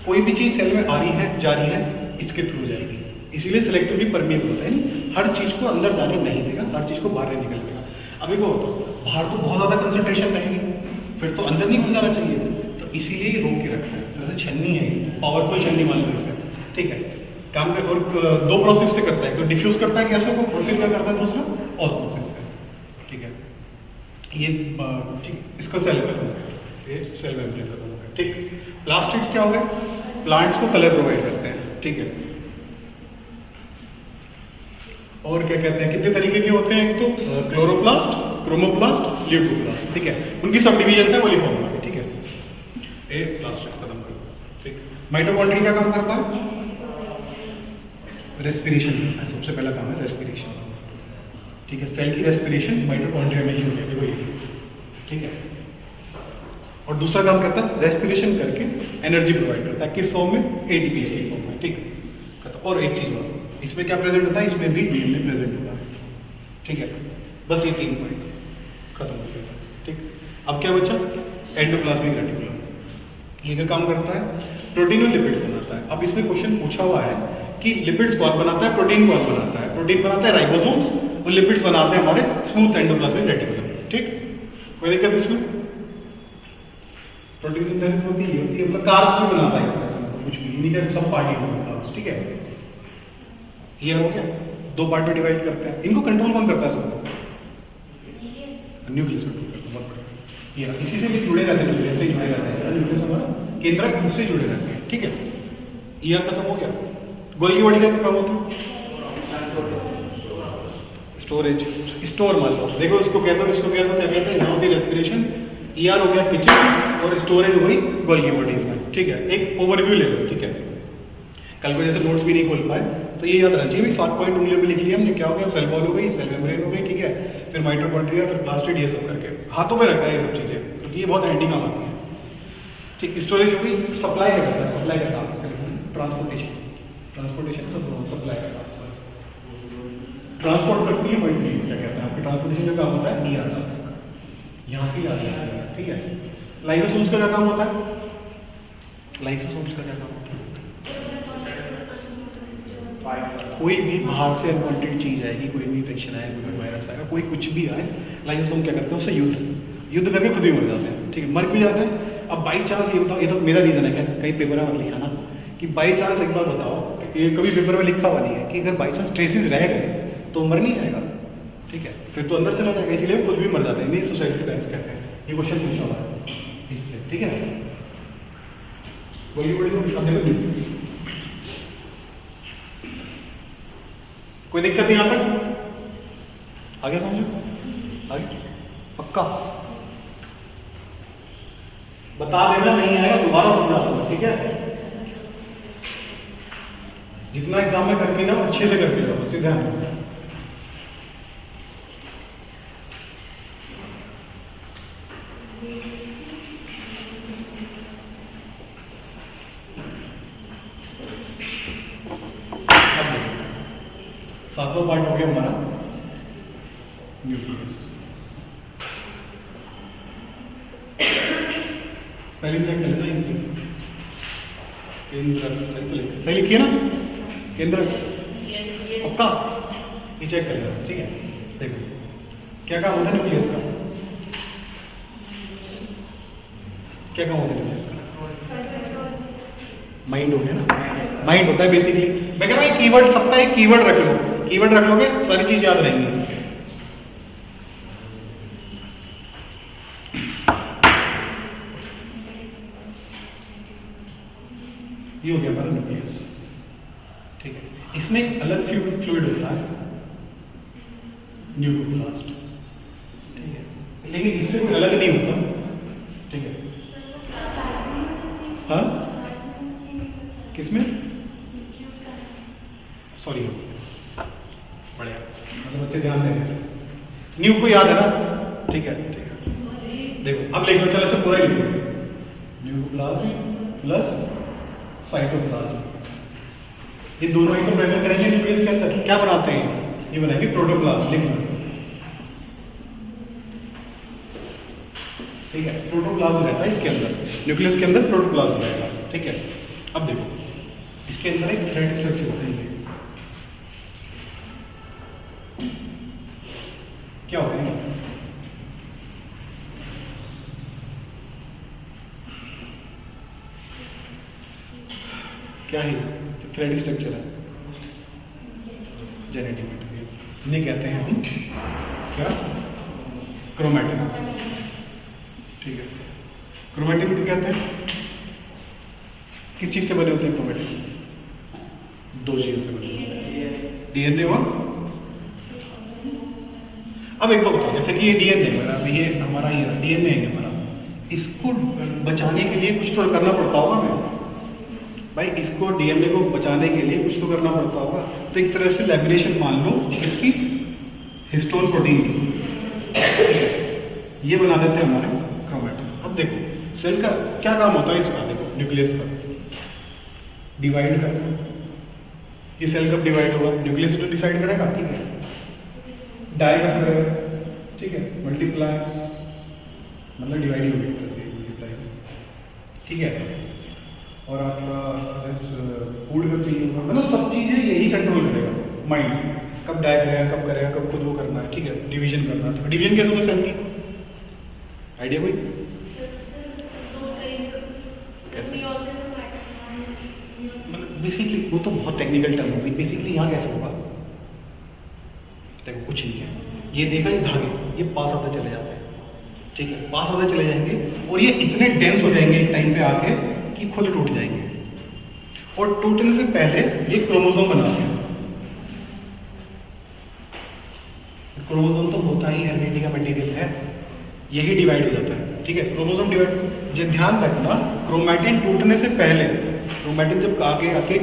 कोई भी चीज सेल में आ रही है जा रही है इसके थ्रू जाएगी, इसीलिए सिलेक्टिवली परमिएबल होता है, नहीं हर चीज को अंदर जाने नहीं देगा, हर चीज को बाहर नहीं निकल देगा। अभी को बाहर तो बहुत ज्यादा कंसंट्रेशन रहेगी, फिर तो अंदर नहीं घुस जाना चाहिए, तो इसीलिए ये रोक के रखना है। जैसे छन्नी है, पावरफुल छन्नी मान लो इसे, ठीक है, काम का और दो प्रोसेस से करता है, तो डिफ्यूज करता है गैसों को और फिर क्या करता है दूसरा ऑस्मोसिस से, ठीक है। ये ठीक, इसका सेल खत्म हो गया, ये सेल मेम्ब्रेन खत्म हो गया, ठीक। लास्ट स्टेज क्या हो गया, प्लांट्स को कलर प्रोवाइड करते हैं, ठीक है। और क्या कहते हैं, कितने तरीके के होते हैं, एक तो क्लोरोप्लास्ट, क्रोमोप्लास्ट, ल्यूकोप्लास्ट, ठीक है, उनकी सब डिवीजन है ओलिगोमर में, ठीक है। ए लास्ट स्टेज खत्म करो, ठीक। माइटोकॉन्ड्रिया क्या काम करता है, रेस्पिरेशन करता है, सबसे पहला काम है रेस्पिरेशन, ठीक है। सेल की रेस्पिरेशन माइटोकॉन्ड्रिया में ही होती है, ठीक है। और दूसरा काम करता है रेस्पिरेशन करके एनर्जी प्रोवाइड करता है, किस फॉर्म में, एटीपी की फॉर्म में, ठीक है। और एक चीज और, इसमें क्या प्रेजेंट होता है, इसमें भी डीएनए प्रेजेंट होता है, ठीक है। बस ये 3 पॉइंट खत्म हो गया, ठीक। अब क्या बचा, एंडोप्लाज्मिक रेटिकुलम, ये क्या काम करता है, प्रोटीन और लिपिड्स बनाता है। अब इसमें क्वेश्चन पूछा हुआ है कि लिपिड्स कौन बनाता है, प्रोटीन कौन बनाता है, प्रोटीन बनाता है राइबोसोम्स और लिपिड्स बनाते हैं हमारे स्मूथ एंडोप्लाज्मिक रेटिकुलम, ठीक। कोई दिक्कत इसमें, प्रोटीन सिंथेसिस होती है मतलब कार्ब्स भी बनाता है, कुछ भी नहीं कर, सब पार्ट है कार्ब्स, ठीक है। ये हो गया, 2 पार्ट में डिवाइड करते हैं, इनको कंट्रोल कौन करता है, सबको न्यूक्लियस कंट्रोल करता है, ये इसी से भी जुड़े रहते हैं, न्यूक्लियस से जुड़े रहते हैं, न्यूक्लियस हमारा केंद्रक इससे जुड़े रहते हैं, ठीक है। ये खत्म हो गया। गोल्गी बॉडी का काम होता है स्टोरेज, स्टोर मान लो, देखो इसको कहते हो, इसको कहते हो, क्या कहते हैं, यहाँ होती रेस्पिरेशन, ईआर हो गया किचन और स्टोरेज हो गई गोल्गी बॉडीज में, ठीक है। एक ओवरव्यू ले लो, ठीक है। कल को जैसे नोट्स भी नहीं खोल पाए तो ये याद रखना चाहिए, 7 पॉइंट उंगलियों पे लिख लिया हमने, क्या हो गया, सेल वॉल हो गई, सेल मेम्ब्रेन हो गई, ठीक है, फिर माइटोकॉन्ड्रिया, फिर प्लास्टिड, ये सब करके हाथों में रखा है ये सब चीजें, क्योंकि ये बहुत हैंडी काम आती है, ठीक। स्टोरेज हो गई, सप्लाई है, सप्लाई का काम, ट्रांसपोर्टेशन, ट्रांसपोर्टेशन सप्लाई का काम, ट्रांसपोर्ट करती है बॉडी, क्या कहते हैं आपके ट्रांसपोर्टेशन का काम होता है ईआर, यहाँ से आ जाता है, ठीक है। लाइसोसोम्स का क्या काम होता है, लाइसोसोम्स का क्या काम होता है, कोई भी बाहर से अनवांटेड चीज आएगी, कोई भी इन्फेक्शन आएगा, कोई वायरस आएगा, कोई कुछ भी आए, लाइसोसोम क्या करते हैं, उससे युद्ध करके खुद ही मर जाते हैं, ठीक है, मर भी जाते हैं। अब बाई चांस ये बताओ, ये तो मेरा रीजन है, क्या कई पेपर में लिखा ना कि बाई चांस, एक बार बताओ, ये कभी पेपर में लिखा हुआ नहीं है कि अगर बाई चांस ट्रेसेस रह गए तो मर नहीं जाएगा, ठीक है, फिर तो अंदर चला जाएगा, इसीलिए खुद भी मर जाते हैं, नहीं सुसाइड अटैक्स कहते हैं, ये क्वेश्चन पूछा हुआ है इससे, ठीक है। बोलिए बोलिए, कोई दिक्कत नहीं यहाँ तक, आगे समझो, आगे पक्का बता देना, नहीं आएगा दोबारा समझा दूंगा, ठीक है। जितना एग्जाम में करके जाओ अच्छे से करके जाओ, सीधे ध्यान रखो। सातवां पार्ट हो गया हमारा न्यूक्लियस। स्पेलिंग चेक कर लेना, केंद्र सही लिखिए ना, केंद्र पक्का, ये चेक कर लेना, ठीक है। देखो क्या काम होता है न्यूक्लियस का, क्या काम होता है न्यूक्लियस का, माइंड हो गया ना, माइंड होता है बेसिकली। मैं कह रहा हूँ कीवर्ड, सबका एक कीवर्ड रख लो, कीवर्ड रख लोगे सारी चीज याद रहेंगी। ये हो गया हमारा न्यूक्लियस, ठीक है। इसमें एक अलग फ्लूइड होता है न्यूक्लियोप्लास्ट, ठीक है, लेकिन इससे कोई अलग नहीं होता, ठीक है। बढ़िया, मतलब बच्चे ध्यान देंगे। न्यू को याद है ना? ठीक है ठीक है। देखो अब लिखो, चलो अच्छा पूरा ही लिखो। न्यूक्लियोप्लाज्म प्लस साइटोप्लाज्म, ये दोनों ही तो प्रेजेंट करेंगे न्यूक्लियस के अंदर। क्या बनाते हैं? ये बनाएंगे प्रोटोप्लाज्म। लिख लो, ठीक है। प्रोटोप्लाज्म रहता है इसके अंदर, न्यूक्लियस के अंदर प्रोटोप्लाज्म रहेगा, ठीक है। अब देखो इसके अंदर एक थ्रेड स्ट्रक्चर होता है। क्या होता है? क्या है? थ्रेड स्ट्रक्चर है, जेनेटिक मटेरियल। इन्हें कहते हैं हम क्या? क्रोमैटिन, ठीक है। क्रोमैटिन को कहते हैं, किस चीज से बने होते हैं क्रोमैटिन? दो चीजों से बने होते हैं, डीएनए और। अब एक बात बताओ, जैसे कि ये डीएनए है, ये हमारा ये डीएनए है हमारा, इसको बचाने के लिए कुछ तो करना पड़ता होगा हमें भाई। इसको डीएनए को बचाने के लिए कुछ तो करना पड़ता होगा। तो एक तरह से लैमिनेशन मान लो इसकी, हिस्टोन प्रोटीन की, ये बना देते हैं हमारे क्रोमैटिन। अब देखो सेल का क्या काम होता है इसका? देखो न्यूक्लियस का डिवाइड करना। ये सेल कब डिवाइड होगा? न्यूक्लियस तो डिसाइड करेगा, ठीक है। डाई कब करेगा? ठीक है, मल्टीप्लाई, मतलब डिवाइड ही होगी, ठीक है। और आपका फूड कब चाहिए होगा, मतलब सब चीजें यही कंट्रोल करेगा माइंड। कब डाई करेगा, कब करेगा, कब खुद वो करना है, ठीक है। डिवीजन करना है, डिवीजन कैसे होता है सेल की? आइडिया कोई? मतलब बेसिकली वो तो बहुत टेक्निकल टर्म होगी। बेसिकली यहाँ कैसे होगा? देखो कुछ नहीं है, ये देखा ये धागे, ये पास आते चले जाते हैं, ठीक है। पास आते चले जाएंगे और ये इतने डेंस हो जाएंगे एक टाइम पे आके कि खुद टूट जाएंगे। और टूटने से पहले ये क्रोमोसोम बनाते हैं। क्रोमोसोम तो होता ही एनएडी का मटेरियल है, यही डिवाइड हो जाता है, ठीक है। क्रोमोसोम डिवाइड, जो ध्यान रखना, क्रोमैटिन टूटने से पहले, क्रोमैटिन जब आगे आके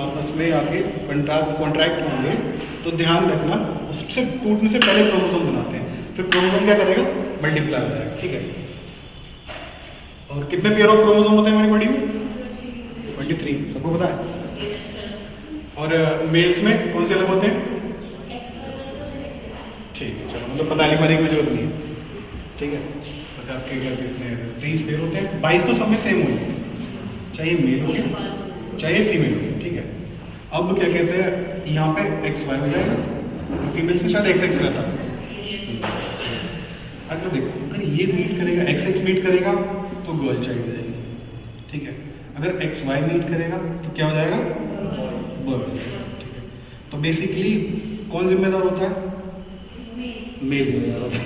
आपस में आके कॉन्ट्रैक्ट होंगे तो ध्यान रखना उससे टूटने से पहले क्रोमोसोम बनाते हैं। फिर क्रोमोसोम क्या करेगा? मल्टीप्लाई हो जाएगा, ठीक है। और कितने पेयर ऑफ क्रोमोसोम होते हैं हमारी बॉडी में? 23, सबको पता है। और मेल्स में कौन से अलग होते हैं? ठीक है, चलो मतलब पता लिखवाने की जरूरत नहीं है, ठीक है। पता आपके क्या कितने 23 पेयर होते हैं, 22 तो सब में सेम होंगे, चाहे मेल हो चाहे फीमेल हो, ठीक है। अब क्या कहते हैं, यहाँ पे XY हो जाएगा, फीमेल्स में शायद XX रहता है। अगर देखो अगर ये मीट करेगा, XX मीट करेगा तो गर्ल चाइल्ड हो जाएगी, ठीक है। अगर XY मीट करेगा तो क्या हो जाएगा? बॉय, ठीक है। तो बेसिकली कौन जिम्मेदार होता है? मेल जिम्मेदार होता है,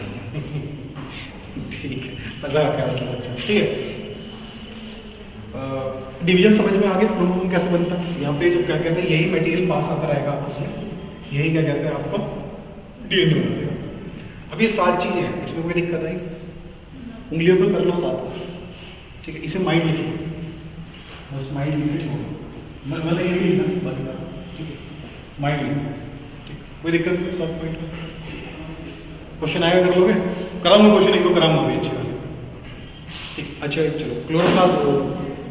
ठीक है। पता है क्या मतलब, ठीक है। डिवीजन समझ में आ गया, क्रोमोसोम कैसे बनता है। यहाँ पे जो क्या कहते हैं, यही मटेरियल पास आता रहेगा आपस में, यही क्या कहते हैं आपको डीएनए बना देगा। अब ये 7 चीजें हैं, इसमें कोई दिक्कत आई? उंगलियों पे कर लो 7, ठीक है। इसे माइंड लिखो, बस माइंड लिखो, मतलब ये भी लिखना, ठीक है। माइंड लिखो, ठीक, कोई दिक्कत नहीं। 7 पॉइंट क्वेश्चन आएगा, कर लोगे? कराऊंगा क्वेश्चन, एक को कराऊंगा भी, अच्छी बात, ठीक। अच्छा चलो क्लोरोप्लास्ट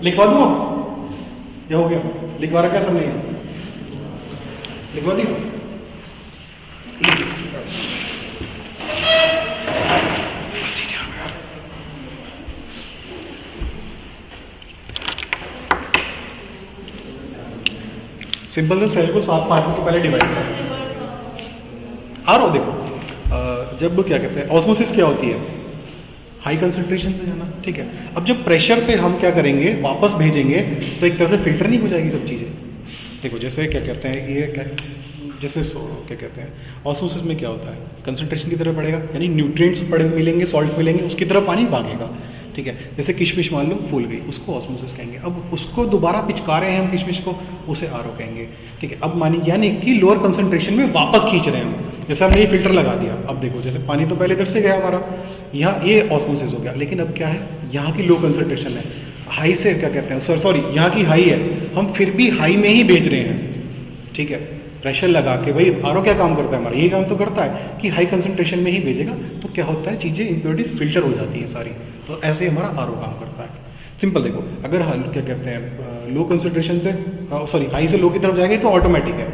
लिखवा दूँ, क्या हो गया? लिखवा रखा सब नहीं, लिखवा दिया। सिंपल से सेल को 7 पार्ट में पहले डिवाइड करें। आ रहा हो देखो, जब क्या कहते हैं ऑस्मोसिस क्या होती है? हाई कंसंट्रेशन से जाना, ठीक है। अब जब प्रेशर से हम क्या करेंगे, वापस भेजेंगे, तो एक तरह से फिल्टर नहीं हो जाएगी सब चीज़ें। देखो जैसे क्या कहते हैं, ये क्या जैसे क्या कहते हैं ऑस्मोसिस में क्या होता है, कंसंट्रेशन की तरफ बढ़ेगा, यानी न्यूट्रिएंट्स मिलेंगे, सॉल्ट मिलेंगे, उसकी तरफ पानी भागेगा, ठीक है। जैसे किशमिश मान लो फूल गई, उसको ऑस्मोसिस कहेंगे। अब उसको दोबारा पिचका रहे हैं हम किशमिश को, उसे आरओ कहेंगे, ठीक है। अब मानिए यानी कि लोअर कंसंट्रेशन में वापस खींच रहे हैं हम, जैसे हमने ये फिल्टर लगा दिया। अब देखो जैसे पानी तो पहले इधर से गया हमारा, यहाँ ये ऑस्मोसिस हो गया, लेकिन अब क्या है, यहाँ की लो कंसंट्रेशन है, हाई से क्या कहते हैं, सॉरी यहाँ की हाई है, हम फिर भी हाई में ही बेच रहे हैं, ठीक है। प्रेशर लगा के, भाई आरओ क्या काम करता है हमारा, ये काम तो करता है कि हाई कंसंट्रेशन में ही भेजेगा, तो क्या होता है चीज़ें इम्प्योरिटीज फिल्टर हो जाती हैं सारी। तो ऐसे ही हमारा आरओ काम करता है। सिंपल देखो, अगर क्या कहते हैं लो कंसंट्रेशन से सॉरी हाई से लो की तरफ जाएंगे तो ऑटोमेटिक है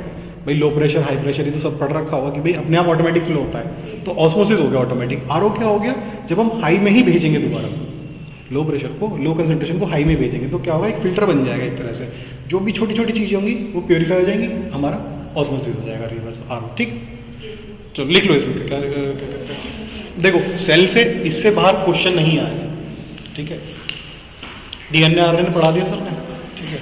भाई, लो प्रेशर हाई प्रेशर ये तो सब पढ़ रखा होगा कि भाई अपने आप ऑटोमेटिक फ्लो होता है, तो ऑस्मोसिस हो गया ऑटोमेटिक। आरओ क्या हो गया, जब हम हाई में ही भेजेंगे दोबारा लो प्रेशर को, लो कंसंट्रेशन को हाई में भेजेंगे, तो क्या होगा, एक फिल्टर बन जाएगा एक तरह से, जो भी छोटी छोटी चीज़ें होंगी वो प्योरीफाई हो जाएंगी, हमारा ऑस्मोसिस हो जाएगा रिवर्स आरओ। ठीक, तो लिख लो इसमें क्या कहते हैं। देखो सेल से इससे बाहर क्वेश्चन नहीं आएगा, ठीक है। डीएनए आरएनए पढ़ा दिया सर ने, ठीक है।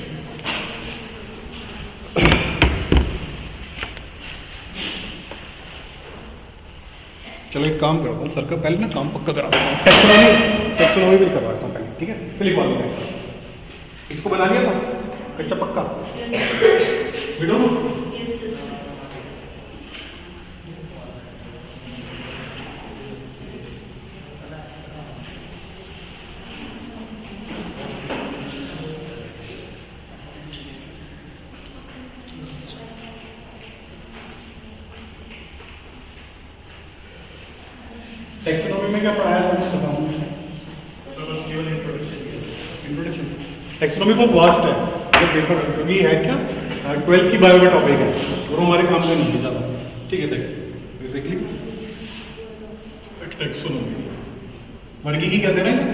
चलो एक काम करता हूँ, सर का पहले ना काम पक्का करा देता हूँ, टेक्सोनॉमी भी करवाता हूँ पहले, ठीक है। फिर लिखवा दूंगा, इसको बना लिया था कच्चा पक्का वीडियो। टेक्सोनॉमी में क्या पढ़ाया सर, बताऊँ? इंट्रोडक्शन। टेक्सोनॉमी बहुत वास्ट है ये पेपर, क्योंकि है क्या 12th की बायो का टॉपिक है और हमारे काम से नहीं है ज़्यादा, ठीक है। देखो बेसिकली टेक्सोनॉमी वर्गीकी कहते हैं ना इसे।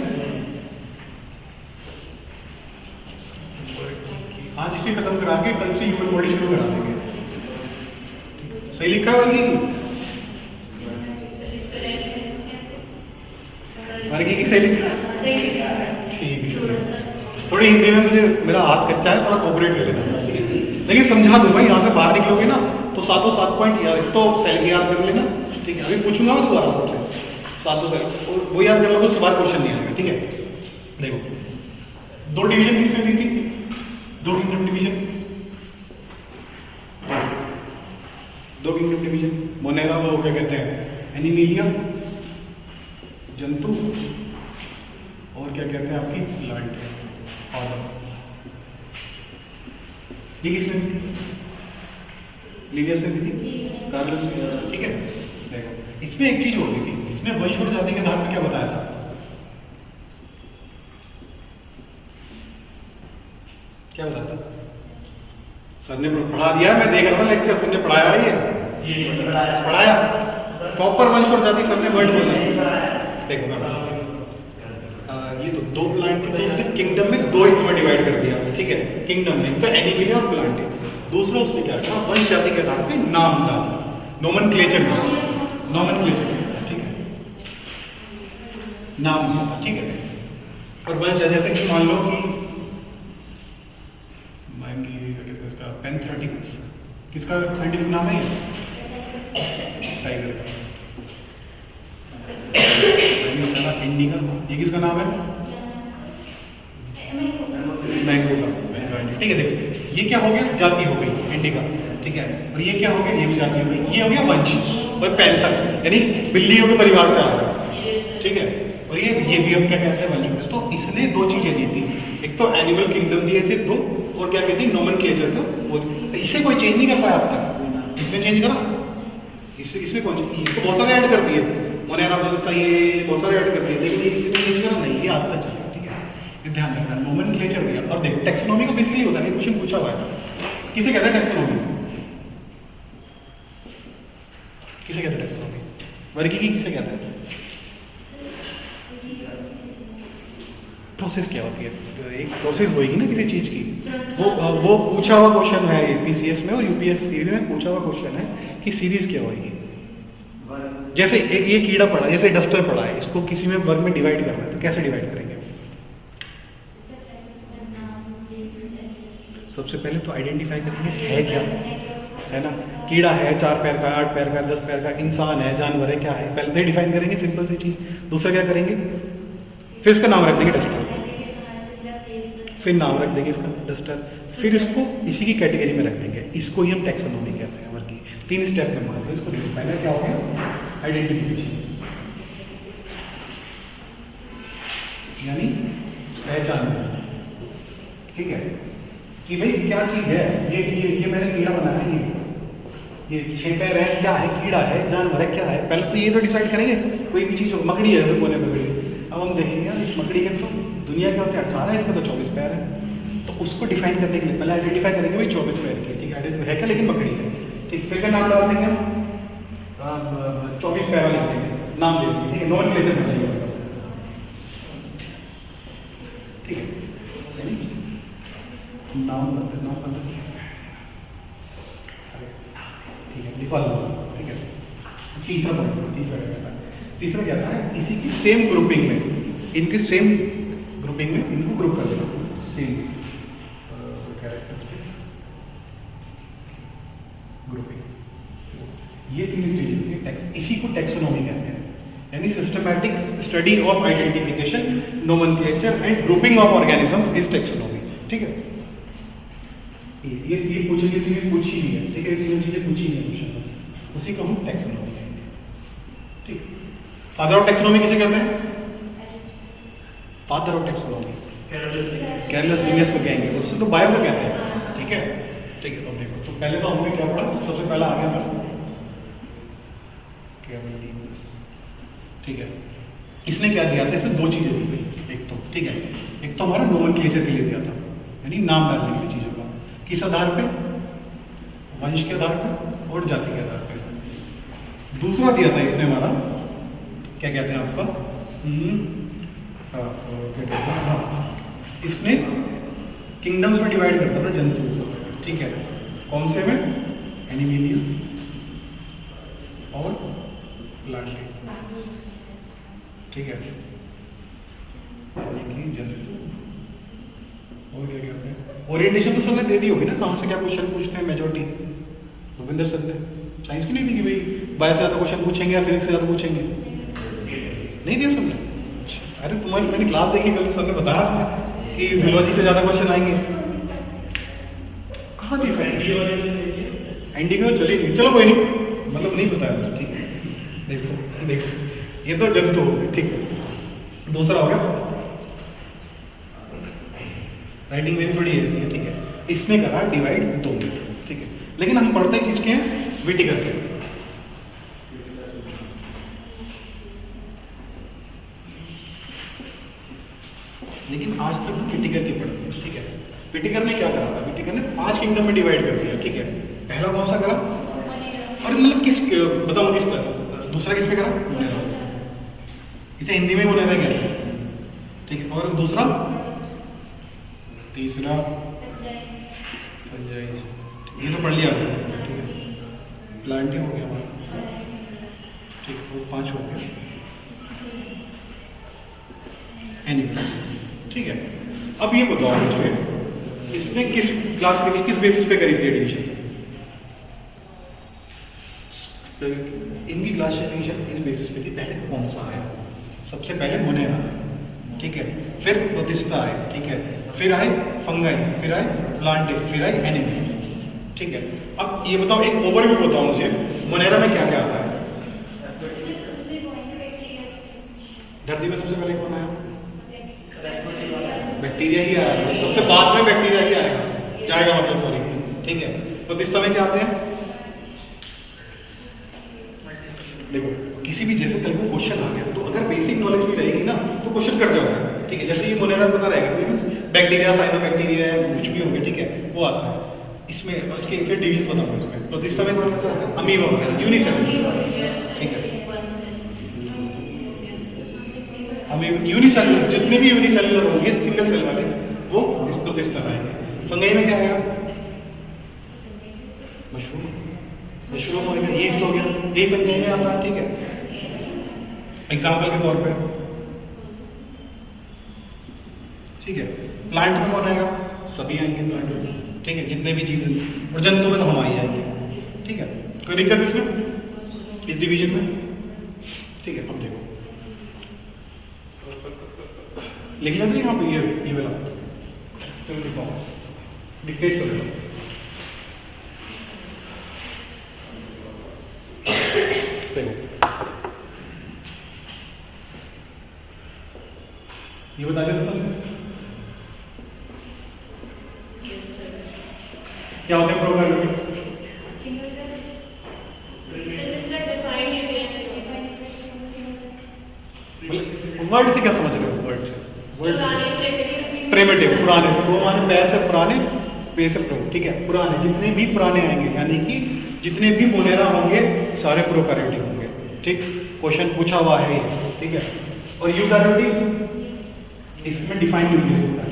आज इसे खत्म करा के कल से ह्यूमन बॉडी शुरू करा देंगे। सही लिखा है वर्गीकी? वर्गीकी सही लिखा? ठीक है। थोड़ी हिंदी में मुझे मेरा हाथ कच्चा है, थोड़ा कोऑपरेट कर लेना, ठीक है। लेकिन समझा दूंगा, यहाँ से बाहर निकलोगे ना तो 7 पॉइंट याद, तो सेल की याद कर लेना, ठीक है। अभी पूछूंगा मैं दोबारा सबसे 7 सेल, और वो याद कर लो तो उसके बाद क्वेश्चन नहीं आएगा, ठीक है। देखो 2 डिवीजन किसने दी थी, 2 kingdom division, 2 kingdom division. Monera वो क्या कहते हैं, एनिमीलिया जंतु, और क्या कहते हैं आपकी प्लांट, ये किसने दी थी, लीनियस ने दी थी, कार्लोस ने, ठीक है। देखो इसमें एक चीज हो गई थी, इसमें वंशवृत्त जाति के आधार पर क्या बताया था, क्या बताया था सर ने पढ़ा दिया, मैं देख रहा था लेक्चर, सर ने पढ़ाया है ये पढ़ाया प्रॉपर वंशवृत्त जाति सर ने वर्ड बोला। देखो ये तो 2 प्लांट थे, इसने किंगडम में 2 हिस्सों में डिवाइड कर दिया, ठीक है। किंगडम में तो एनिमिलिया और प्लांट, दूसरा उसने क्या किया, वंश जाति के आधार पे नाम था, नोमेनक्लेचर, ठीक है, नाम, ठीक है। और वंश जैसे कि मान लो कि इसका पेंथेटिकस, किसका साइंटिफिक नाम है, टाइगर का, इंडिका, ये किसका नाम है, मैंगो का, ठीक है। देखो ये क्या हो गया, जाति हो गई इंडिका, ठीक है। और ये क्या हो गया, ये भी जाति हो गई, ये हो गया वंश और पैंथर, यानी बिल्लियों के परिवार से आ रहा है, ठीक है। और ये भी हम क्या कहते हैं, वंश। तो इसने 2 चीजें दी थी, एक तो एनिमल किंगडम दिए थे 2, और क्या कहते हैं नोमेनक्लेचर था वो। इसे कोई चेंज नहीं कर पाया अब तक, इसने चेंज करा, इसमें कौन इसको बहुत सारे ऐड कर दिए, मोनेरा व्यवस्था ये बहुत सारे ऐड कर दिए, लेकिन ये किसी ने चेंज करा नहीं, ये आज तक चलेगा, ठीक है। ये ध्यान रखना, नोमेनक्लेचर दिया। और देखो टेक्सोनॉमी को बेसिकली होता है, क्वेश्चन पूछा हुआ है, किसे कहते हैं टेक्सोनॉमी, किसे कहते हैं टेक्सोनॉमी, वर्गीकी किसे कहते हैं, प्रोसेस क्या होती है, एक प्रोसेस होगी ना किसी चीज की, वो पूछा हुआ क्वेश्चन है पीसीएस में और यूपीएससी में पूछा हुआ क्वेश्चन है कि सीरीज क्या होगी। जैसे एक ये कीड़ा पड़ा, जैसे डस्टर पड़ा है, इसको किसी में वर्ग में डिवाइड करना है, तो कैसे डिवाइड करेंगे, सबसे पहले तो आइडेंटिफाई करेंगे है क्या, है ना, कीड़ा है, 4 पैर का, 8 पैर का, 10 पैर का, इंसान है, जानवर है, क्या है, पहले तो डिफाइन करेंगे, सिंपल सी चीज। दूसरा क्या करेंगे, फिर इसका नाम रख देंगे डस्टर, फिर नाम रख देंगे इसका डस्टर, फिर इसको इसी की कैटेगरी में रख देंगे, इसको ही हम टेक्सोनॉमी कहते हैं वर्ग की। 3 स्टेप में मान लो इसको, देखो पहले क्या हो गया, आइडेंटिफिकेशन, यानी पहचान, ठीक है, कि भाई क्या चीज है, ये मैंने कीड़ा बनाया है, ये 6 पैर है, क्या है, कीड़ा है, जानवर है, क्या है, पहले तो ये तो डिसाइड करेंगे। कोई भी चीज़ हो, मकड़ी है जैसे बोले मकड़ी, अब हम देखेंगे यार इस मकड़ी के तो दुनिया के होते हैं 18, इसमें तो 24 पैर है। तो उसको डिफाइन करने के लिए पहले आइडेंटिफाई करेंगे भाई 24 पैर की, ठीक है, है क्या, लेकिन मकड़ी है, ठीक। फिर क्या नाम डाल देंगे, 24 पैर लिख देंगे, नाम दे देंगे, ठीक है, नोमेनक्लेचर कर देंगे, ठीक है, नाम ठीक है, लिखवा लो, ठीक है। तीसरा तीसरा क्या था, इसी की सेम ग्रुपिंग में, इनके सेम ग्रुपिंग में इनको ग्रुप कर देना, सेम कैरेक्टरिस्टिक्स ग्रुपिंग, ये 3 स्टेज होती है टेक्स्ट, इसी को टेक्सोनॉमी कहते हैं, यानी systematic study of identification, nomenclature and grouping of organisms is taxonomy, ठीक है। ये पूछेंगे, इसमें पूछी नहीं है, ठीक है, ये तीनों चीजें पूछी नहीं है क्वेश्चन में, उसी को हम टेक्सोनॉमी कहेंगे, ठीक। फादर ऑफ टेक्सोनॉमी किसे कहते हैं, father of taxonomy Carlos Linnaeus को कहेंगे, उससे तो बायो को कहते हैं, ठीक है, ठीक है। तो देखो, तो पहले तो हमने क्या पढ़ा, सबसे पहला आ गया था ठीक है। इसने क्या दिया था, इसमें 2 चीजें दी गई, एक तो ठीक है, एक तो हमारा नोमेनक्लेचर के लिए दिया था, यानी नाम डालने के लिए चीजों का, किस आधार पे, वंश के आधार पे और जाति के आधार पे। दूसरा दिया था इसने हमारा, क्या कहते हैं आपका, क्या कहते हैं, हाँ, इसने किंगडम्स में डिवाइड करता था जंतु, ठीक है, कौन से में, एनिमलिया और प्लांट, ठीक है, जंतु और क्या कहते हैं। ओरिएंटेशन तो सबने दे दी होगी ना, कहाँ से क्या क्वेश्चन पूछते हैं मेजोरिटी, भूपेंद्र सर ने साइंस की नहीं दी कि भाई बायो से ज़्यादा क्वेश्चन पूछेंगे या फिजिक्स से ज़्यादा पूछेंगे, नहीं दिया सबने। अरे तुम्हारी मैंने क्लास देखी कल, सर ने बताया कि जूलॉजी से ज़्यादा क्वेश्चन आएंगे, कहाँ दी सर, एनडी को चली नहीं, चलो कोई नहीं, मतलब नहीं बताया, ठीक है। देखो देखो, ये तो जंतु हो गए, ठीक है। दूसरा हो गया, राइटिंग मेरी थोड़ी ऐसी है, ठीक है, इसमें करा डिवाइड 2 में, ठीक है, लेकिन हम पढ़ते हैं किसके हैं, विटिकर के, लेकिन आज तक हम विटिकर की पढ़ते हैं, ठीक है। विटिकर ने क्या करा था, विटिकर ने 5 किंगडम में डिवाइड कर दिया, ठीक है। पहला कौन सा करा, और मतलब किस, बताओ किस पर, दूसरा किस पे करा, इसे हिंदी में बोला था क्या, ठीक है, और दूसरा, तीसरा ये तो पढ़ लिया आपने, ठीक है, प्लांटिंग हो गया हमारा, ठीक, वो 5 हो गया, एनिमल, ठीक है। अब ये बताओ मुझे, इसने किस क्लास के, किस बेसिस पे करी थी एडिशन, इनकी क्लासिफिकेशन इस बेसिस पे थी, पहले कौन सा है, सबसे पहले मोनेरा, ठीक है, फिर प्रोटिस्टा है, ठीक है, फिर आए फंगाई, फिर आए प्लांट, फिर आए एनिमल, ठीक है। अब ये बताओ, एक ओवरव्यू बताओ मुझे, मोनेरा में क्या क्या आता है, धरती में सबसे पहले कौन आया, बैक्टीरिया ही आया, सबसे बाद में बैक्टीरिया ही आएगा, जाएगा मतलब, सॉरी, ठीक है। प्रोटिस्टा में क्या आते हैं, देखो किसी भी, जैसे कल को क्वेश्चन आ गया तो अगर बेसिक नॉलेज भी रहेगी ना तो क्वेश्चन कर जाओगे, ठीक है। जैसे ये मोनेरा पता रहेगा, बैक्टीरिया, साइनोबैक्टीरिया है, कुछ भी होंगे, ठीक है, वो आता है इसमें, और इसके फिर डिवीजन बताऊंगा इसमें। तो इस समय कौन सा है, अमीबा वगैरह, यूनिसेलुलर, ठीक है, अमीबा यूनिसेलुलर, जितने भी यूनिसेलुलर होंगे सिंगल सेल वाले वो इस तरह आएंगे। फंगाई में क्या आएगा, मशरूम, मशरूम हो गया, यीस्ट हो गया, ये फंगाई में आता है, ठीक है, एग्जाम्पल के तौर पे, ठीक है। प्लांट में कौन आएगा, सभी आएंगे प्लांट में, ठीक है, जितने भी जीव, और जंतु में तो हम आ ही आएंगे, ठीक है। कोई दिक्कत इसमें, इस डिवीजन में, ठीक है। अब देखो लिख लेते हैं यहाँ पे, ये वाला, चलो लिखो, डिक्टेट कर लो, ये बता देते तुमने क्या होते हैं प्रोकैरियोट, वर्ड से क्या समझ रहे हो? वर्ड से, वर्ड से प्रिमिटिव, पुराने, प्रो माने पै से पुराने, पे से प्रो, ठीक है, पुराने, जितने भी पुराने आएंगे, यानी कि जितने भी मोनेरा होंगे सारे प्रोकैरियोटिक होंगे, ठीक, क्वेश्चन पूछा हुआ है, ठीक है। और यूकैरियोटिक इसमें डिफाइन यूनिट होता है,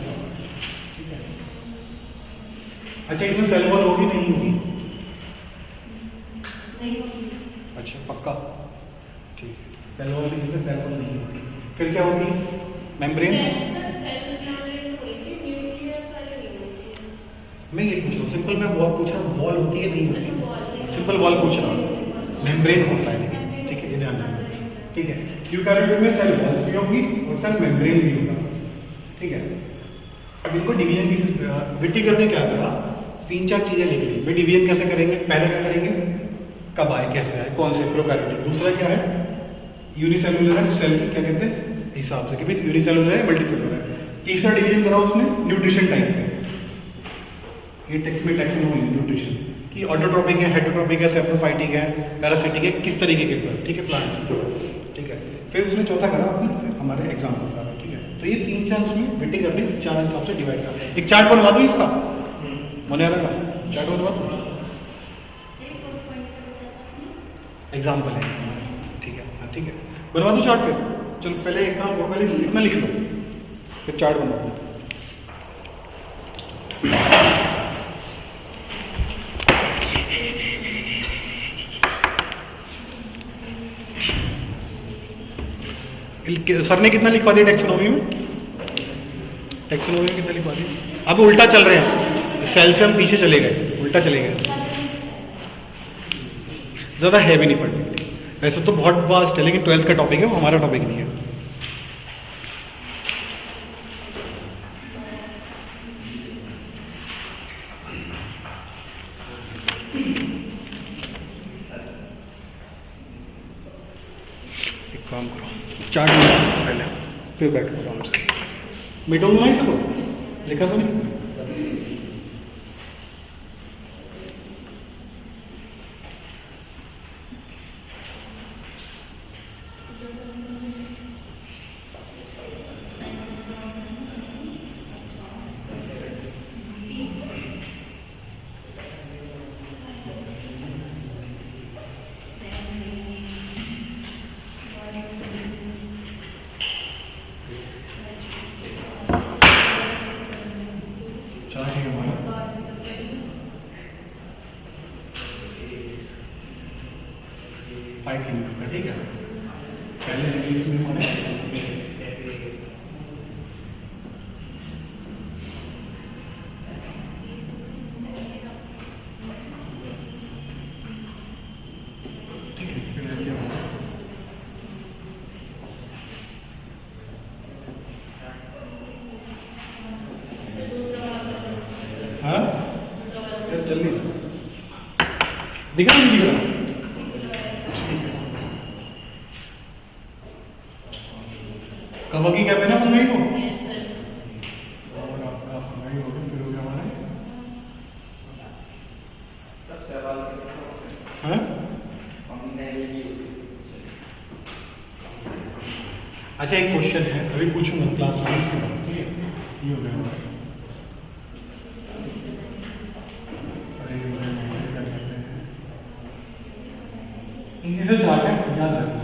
ठीक है। अच्छा, इसमें सेल वॉल होगी नहीं होगी? अच्छा, पक्का, ठीक, सेल वॉल, इसमें सेल वॉल नहीं होगी, फिर क्या होगी? मेम्ब्रेन। मैं ये पूछ रहा हूँ, सिंपल मैं वॉल पूछ रहा हूँ, वॉल होती है नहीं होती? सिंपल वॉल पूछ रहा हूँ, मेम्ब्रेन होता है लेकिन, ठीक है, ये ध्यान रखना, ठीक है। यूकैरियोटिक में सेल वॉल्स भी होगी और सेल मेम्ब्रेन भी होगा, ठीक है। अब इनको डिवीजन की विटिकर ने क्या करा, 3-4 चीजें लिख ली। वे डिवीजन कैसे करेंगे? पहले क्या करेंगे, कब आए, कैसे आए, कौन से, प्रोकैरियोटिक। दूसरा क्या है, यूनिसेलुलर है, सेल क्या कहते हैं हिसाब से कि भाई यूनिसेलुलर है, मल्टीसेलुलर है। तीसरा डिवीजन करा उसने न्यूट्रिशन टाइप में, ये टेक्स्ट में टैक्सोनॉमी न्यूट्रिशन कि ऑटोट्रोपिक है, हेटरोट्रोपिक है, सेप्रोफाइटिक है, पैरासिटिक है, किस तरीके के ऊपर, ठीक है, प्लांट्स, ठीक है। फिर उसने चौथा करा अपने हमारे एग्जाम्पल का, ठीक है। तो ये 3-4 उसमें विटिकर ने 4 हिसाब से डिवाइड करा। एक चार्ट बनवा दो इसका, मोनेरा का चार्ट बनवा दो, एग्जाम्पल है, ठीक है, हाँ ठीक है, बनवा दो चार्ट। फिर चलो पहले एक काम करो, पहले इतना लिख लो, फिर चार्ट बनवा दो। सर ने कितना लिखवा दिया टैक्सोनॉमी में? टैक्सोनॉमी में कितना लिखवा दिया? अब उल्टा चल रहे हैं, सेल से हम पीछे चले गए, उल्टा चले गए, ज्यादा हैवी नहीं पढ़नी। वैसे तो बहुत वास्ट है, लेकिन 12th का टॉपिक है, वो हमारा टॉपिक नहीं है। एक काम करो, चार्ट पहले, फिर बैठो आराम से। मिटोगे नहीं सको, लिखा तो नहीं? ठीक है, पहले इंग्लिश में होने ठीक है, फिर हाँ यार चल नहीं दिखा नहीं दिख रहा। कबकी कहते हैं ना फंगाई को, और आपका फंगाई हो गया, फिर हो गया हमारे हाँ? अच्छा एक क्वेश्चन है, अभी पूछूंगा क्लास साइंस के बाद, ठीक है, ये हो गया हमारा। इसी से चार्ट है, याद रखना।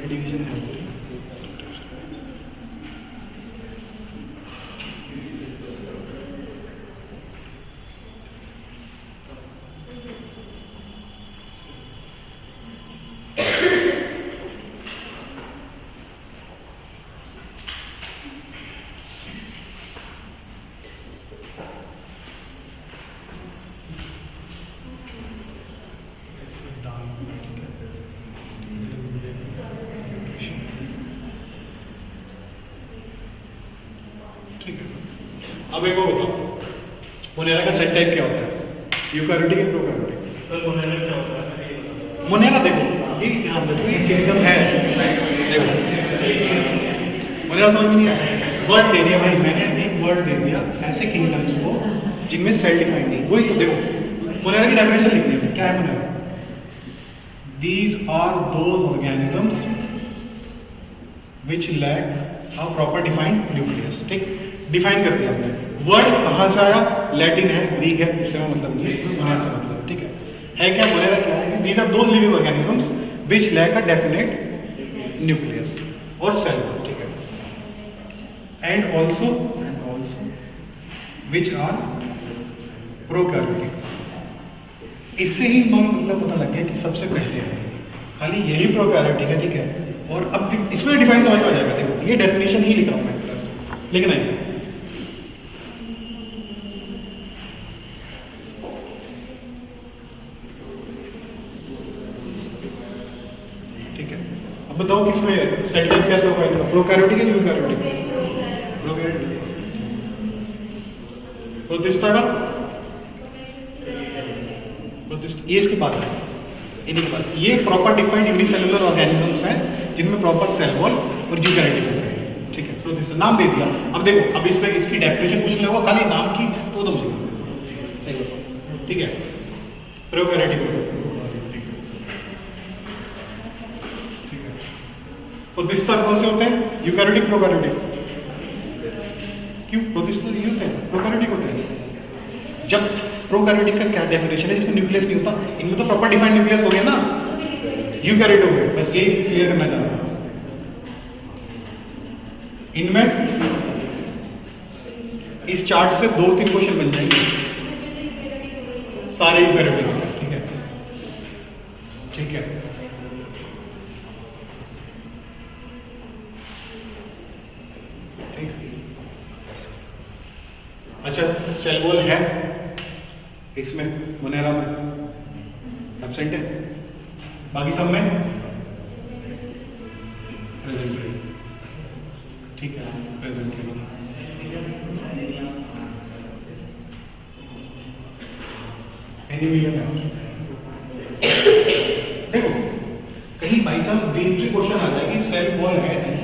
डिवीजन है ठीक है। अब एक और बताओ, मोनेरा का सेल टाइप क्या होता है? यूकैरियोटिक या प्रोकैरियोटिक? सर मोनेरा क्या होता है? मोनेरा देखो, ये ध्यान रखो, ये किंगडम है, देखो मोनेरा समझ में नहीं आया, वर्ड दे दिया भाई मैंने, एक वर्ड दे दिया, ऐसे किंगडम्स को जिनमें सेल डिफाइंड नहीं। वही तो देखो मोनेरा की डेफिनेशन लिखनी है, क्या है Monera? These are those organisms which lack a proper defined nucleus. ठीक, डिफाइन कर दिया हमने। वर्ड कहाँ से आया? लैटिन है, ग्रीक है, इससे मतलब नहीं है, मोनेरा से मतलब है। ठीक है क्या मोनेरा? क्या है? These are those living organisms which lack a definite nucleus और सेल। ठीक है, and also which are prokaryotics. इससे ही मतलब पता लग गया कि सबसे पहले खाली यही प्रोकैरियोटिक है। ठीक है, और अब इसमें डिफाइन समझ में आ जाएगा। देखो ये डेफिनेशन ही लिख रहा हूं मैं एक तरह से, लेकिन ऐसे ठीक है। अब बताओ किसमें सेल टाइप कैसे होगा इनका? प्रोकैरियोटिक है यूकैरियोटिक? प्रोकैरियोटिक। प्रोटिस्टा का ये इसके बाद है, इन्हीं के बाद। ये प्रॉपर डिफाइंड यूनिसेलुलर ऑर्गेनिजम्स हैं जिनमें प्रॉपर सेल वॉल और यूकैरियोटिक होते हैं। ठीक है, प्रोटिस्टा नाम दे दिया। अब देखो अब इससे इसकी डेफिनेशन पूछ लेगा खाली नाम की तो तुम सही बताओ। ठीक है, प्रोकैरियोटिक। ठीक है, प्रोटिस्टा कौन से होते हैं? Eukaryotic, prokaryotic? क्यों प्रोटिस्टा ये होते हैं, प्रोकैरियोटिक होते हैं? जब प्रोकैरियोटिक का क्या डेफिनेशन है जिसमें न्यूक्लियस नहीं होता? इनमें तो प्रॉपर डिफाइंड न्यूक्लियस हो गया ना, यूकैरियोट हो गए। बस यही क्लियर करना चाह रहा हूं। इनमें इस चार्ट से 2-3 क्वेश्चन बन जाएंगे, सारे यूकैरियोटिक होते हैं। ठीक है, ठीक है। अच्छा, सेल वॉल है इसमें, मोनेरा में एब्सेंट है, बाकी सब में प्रेजेंट है। ठीक है, प्रेजेंट है। देखो कहीं बाई चांस ब्रीफली क्वेश्चन आ जाए कि सेल वॉल है नहीं,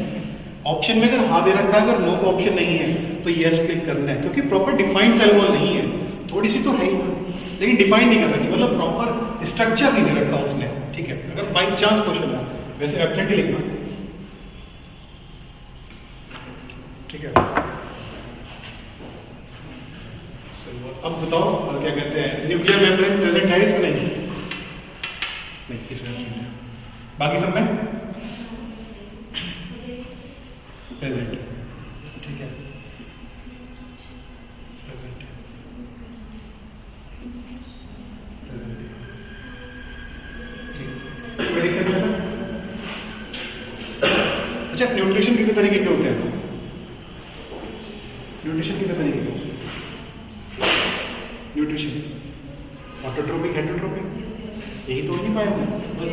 ऑप्शन में अगर हाँ दे रखा है, अगर नो का ऑप्शन नहीं है तो यस क्लिक करना है, क्योंकि प्रॉपर डिफाइंड सेल वॉल नहीं है। थोड़ी सी तो है ही, लेकिन डिफाइन नहीं कर रखी, मतलब प्रॉपर स्ट्रक्चर नहीं दे रखा उसने। ठीक है, अगर बाई चांस क्वेश्चन है, वैसे एब्सेंट ही लिखना। ठीक है, अब बताओ क्या कहते हैं, न्यूक्लियर मेम्ब्रेन प्रेजेंट है इसमें? नहीं, इसमें नहीं है। बाकी सब में प्रेजेंट। ठीक है, प्रेजेंट है। अच्छा, न्यूट्रिशन कितने तरीके के होते हैं? न्यूट्रिशन कितने तरीके के? न्यूट्रिशन ऑटोट्रोपिक, हेटरोट्रोपिक, यही तो नहीं पाया हमने बस।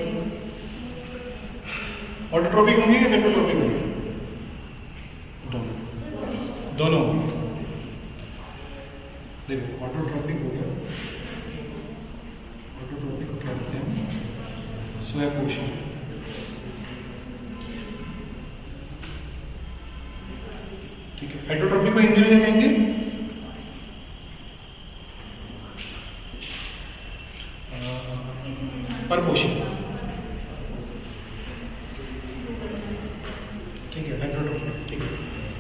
ऑटोट्रोपिक होंगे या हेटरोट्रोपिक होंगे? दोनों। देखो ऑटोट्रोपिक हो गया, ऑटोट्रोपिक को क्या कहते हैं? स्वयंपोषी। ठीक है, हेटरोट्रोपिक को हिंदी में क्या कहेंगे? परपोषी। ठीक है, हेटरोट्रोपिक। ठीक है,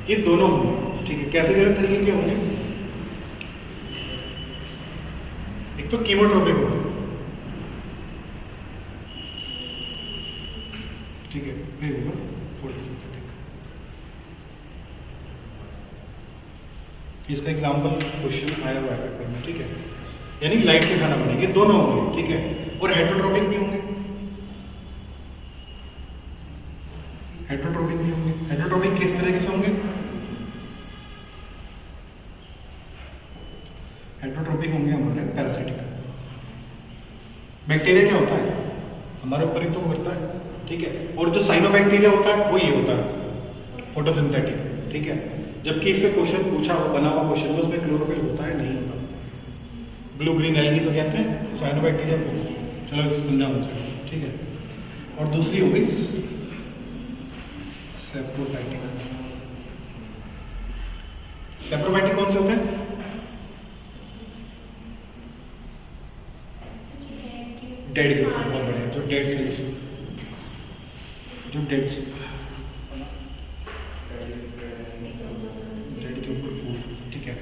ये दोनों होंगे। ठीक है, कैसे कैसे तरीके के होंगे? एक तो कीमोट्रोपिक होगा। ठीक है, ये होगा फोटोसिंथेटिक। इसका एग्जांपल क्वेश्चन आया हुआ है पेपर में। ठीक है, यानी लाइट से खाना बनेंगे, दोनों होंगे। ठीक है, और हेटरोट्रोपिक भी होंगे, हेटरोट्रोपिक भी होंगे। हेटरोट्रोपिक किस तरह से होंगे? हेटरोट्रोपिक होंगे हमारे पैरासिटिक। बैक्टीरिया क्या होता है? हमारे ऊपर ही तो करता है। ठीक है, और जो साइनोबैक्टीरिया होता है वो ये होता है फोटोसिंथेटिक। ठीक है, जबकि इससे क्वेश्चन पूछा हुआ, बना हुआ क्वेश्चन में उसमें क्लोरोफिल होता है नहीं होता? ब्लू ग्रीन एल्गी तो कहते हैं साइनोबैक्टीरिया को। चलो समझा मुझे। ठीक है, और दूसरी हो गई सेप्रोफाइटिक। सेप्रोफाइटिक कौन से होते हैं? डेड के ऊपर, बहुत बढ़िया, जो डेड सेल्स, जो डेड के ऊपर फूड, ठीक है।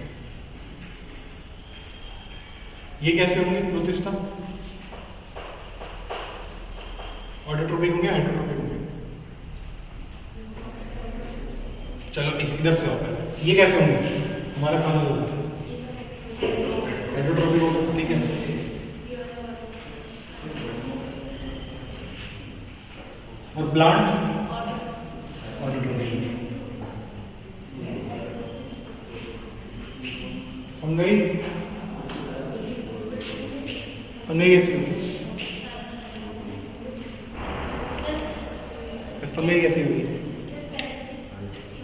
ये कैसे होंगे प्रोटिस्टा? ऑटोट्रोपिक होंगे, हाइड्रोट्रोपिक होंगे? चलो इस इधर से होता है, ये कैसे होंगे? हमारा खाना होगा हाइड्रोट्रोपिक होगा, ठीक है। और प्लांट्स ऑटोट्रोपिक, फंगई फंगई कैसी होगी? फंगई कैसी होगी?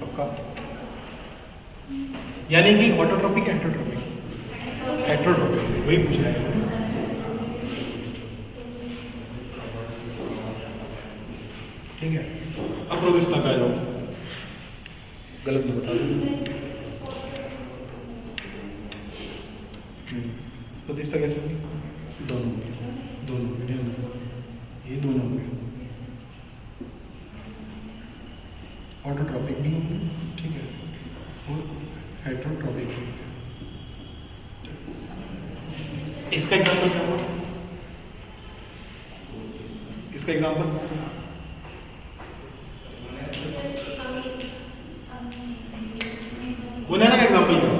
पक्का? यानी कि ऑटोट्रोपिक हेटरोट्रोपिक? हेटरोट्रोपिक, वही पूछ रहा है। ठीक है, अब प्रोटिस्टा पे आ जाओ, गलत नहीं बता दो। प्रोटिस्टा कैसे होगी? दोनों होंगे, दोनों होंगे, ये दोनों होंगे, ऑटोट्रोपिक भी होंगे, ठीक है, और हेटरोट्रोपिक भी होंगे। इसका एग्जांपल क्या हुआ? इसका एग्जांपल बनाना का एग्जांपल क्या?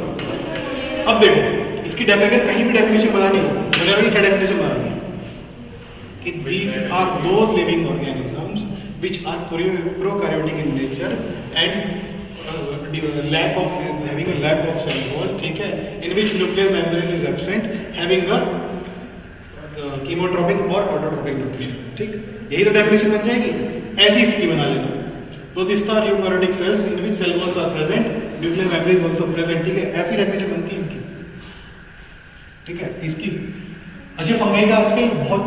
अब देखो इसकी डेफिनेशन, कहीं भी डेफिनेशन बनानी हो, बनाना की क्या डेफिनेशन बनानी है कि these are those living organisms which are prokaryotic in nature and lack of having a lack of cell wall, ठीक है, in which nuclear membrane is absent, having a chemotropic or autotropic nutrition, ठीक, यही तो डेफिनेशन बन जाएगी। ऐसी इसकी बना लेना, protista are eukaryotic cells in which cell walls are present, nuclear membrane is also present, ठीक है, ऐसी डेफिनेशन बनती है इनकी, ठीक है। इसकी अच्छा फंगई का आजकल बहुत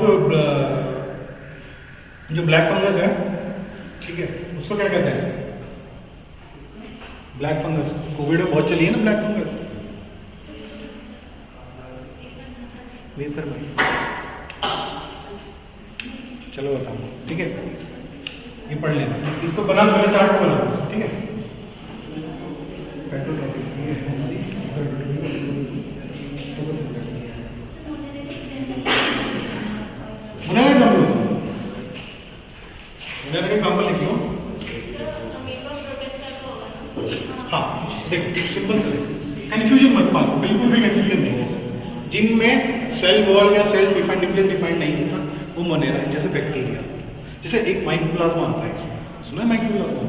जो ब्लैक फंगस है, ठीक है, उसको क्या कहते हैं? ब्लैक फंगस, कोविड में बहुत चली है ना ब्लैक फंगस, वेपर में। चलो बताओ, ठीक है, ये पढ़ लेना, इसको बना पहले चार्ट को बना, ठीक है। एग्जाम्पल लिखियो। हाँ देखो सिंपल से कंफ्यूजन मत पालो, बिल्कुल भी कंफ्यूजन नहीं है। जिनमें सेल वॉल या सेल डिफाइंड न्यूक्लियस डिफाइंड नहीं है वो मोनेरा है, जैसे बैक्टीरिया, जैसे एक माइक्रोप्लाज्मा आता है, सुना है माइक्रोप्लाज्मा,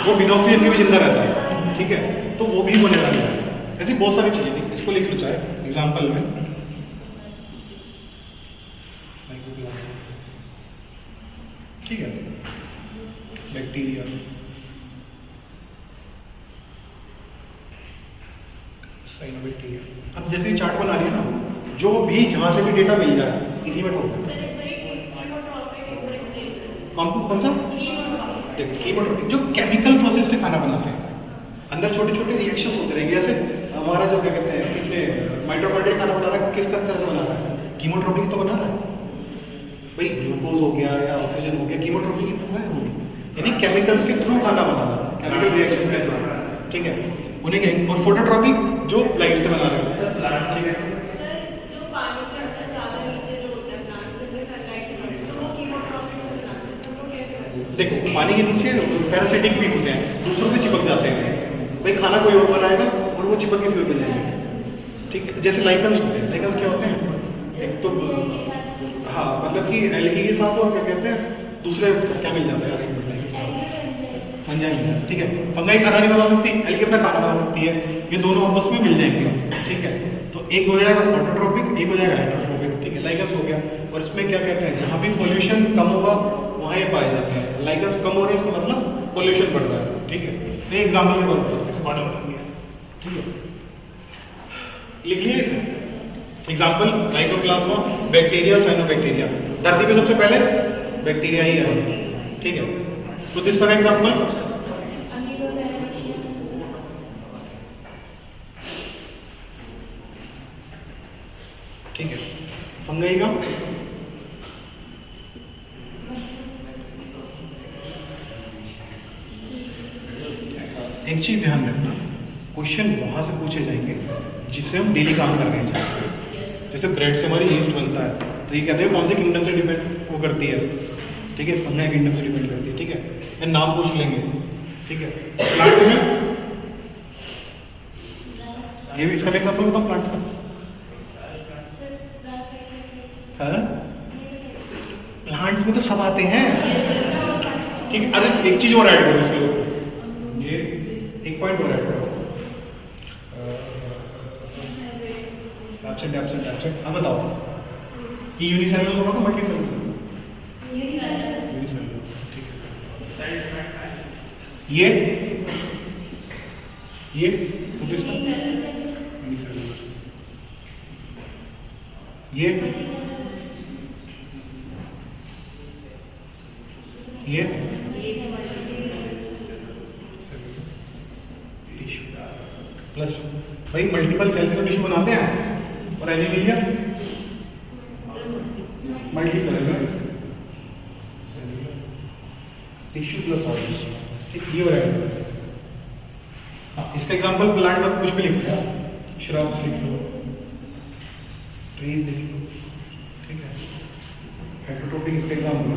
वो बिना ऑक्सीजन के भी जिंदा रहता है, ठीक है, तो वो भी मोनेरा है। ऐसी बहुत सारी चीजें थी, इसको लिख लो चाहे एग्जाम्पल में, माइक्रोप्लाज्मा, ठीक है, बैक्टीरिया, साइनोबैक्टीरिया। अब जैसे चार्ट बना रही है ना, जो भी जहां से भी डेटा मिल जाए इसी में ठोक, कौन सा? कीमोट्रोपिक, जो केमिकल प्रोसेस से खाना बनाते हैं, अंदर छोटे छोटे रिएक्शन होते रहेंगे, जैसे हमारा जो क्या कहते हैं, किसने माइटोकॉन्ड्रिया खाना बना रहा है, किस तरह से बना रहा है? कीमोट्रोपिक तो बना रहा है भाई, ग्लूकोज हो गया या ऑक्सीजन हो गया, कीमोट्रोपिक ही तो है, यानी केमिकल्स के थ्रू खाना बनाना, केमिकल रिएक्शन के थ्रू, ठीक है, उन्हें कहेंगे। और फोटोट्रोपिक जो लाइट से बना रहे हैं, ठीक है, देखो पानी के नीचे पैरासिटिक भी होते हैं, दूसरों पे चिपक जाते हैं भाई, खाना कोई और बनाएगा और वो चिपक किसी पे जाएंगे, ठीक है, जैसे लाइकन्स होते हैं। लाइकन्स क्या होते हैं? एक तो हाँ मतलब कि एल्गी के साथ और क्या कहते हैं दूसरे क्या मिल जाता है, ठीक है। फंगाई खाना नहीं बना सकती, एल्गी अपना खाना बना सकती है, ये दोनों आपस में मिल जाएंगे, ठीक है। तो एक हो जाएगा ऑटोट्रोपिक, एक हो जाएगा हाइड्रोट्रोपिक, ठीक है, लाइकन्स हो गया। और इसमें क्या कहते हैं, जहाँ भी पोल्यूशन कम होगा वहाँ ये पाए जाते हैं, लाइकन्स कम हो रहे हैं, इसका मतलब पोल्यूशन बढ़ रहा है, ठीक है। तो एग्जाम्पल के तौर पर इस बारे में, ठीक है, लिख लिए इसे एग्जाम्पल, माइक्रोप्लाज्मा, बैक्टीरिया, साइनोबैक्टीरिया। धरती पे सबसे पहले बैक्टीरिया ही है, ठीक है। तो दिस फॉर एग्जाम्पल, ठीक है, फंगाई का एक चीज ध्यान रखना, क्वेश्चन वहां से पूछे जाएंगे जिससे हम डेली काम कर रहे हैं। जैसे ब्रेड से हमारी यीस्ट बनता है, तो ये कहते हैं कौन से किंगडम से डिपेंड वो करती है, ठीक है, फंगाई किंगडम से डिपेंड करती है, ठीक है, या नाम पूछ लेंगे, ठीक है। प्लांट में ये भी इसका एग्जांपल बताओ प्लांट्स का, हाँ प्लांट्स में तो सब आते हैं, ठीक है। अरे एक चीज और ऐड करो इसमें, ये एक पॉइंट और ऐड करो, एब्सेंट एब्सेंट एब्सेंट। अब बताओ ये यूनिसेलुलर होगा कि मल्टीसेलुलर? यूनिसेलुलर, ठीक है। ये किसका? यूनिसेलुलर। ये प्लस भाई मल्टीपल सेल्स का टिश्यू बनाते हैं, और anaemia multi cellular tissue plus organ, ठीक ये हो रहा है। इसका एग्जांपल प्लांट में कुछ भी लिख दो, श्रब्स लिख लो, ट्रीज लिख लो, ठीक है। हेटेरोट्रोपिक इसका एग्जांपल,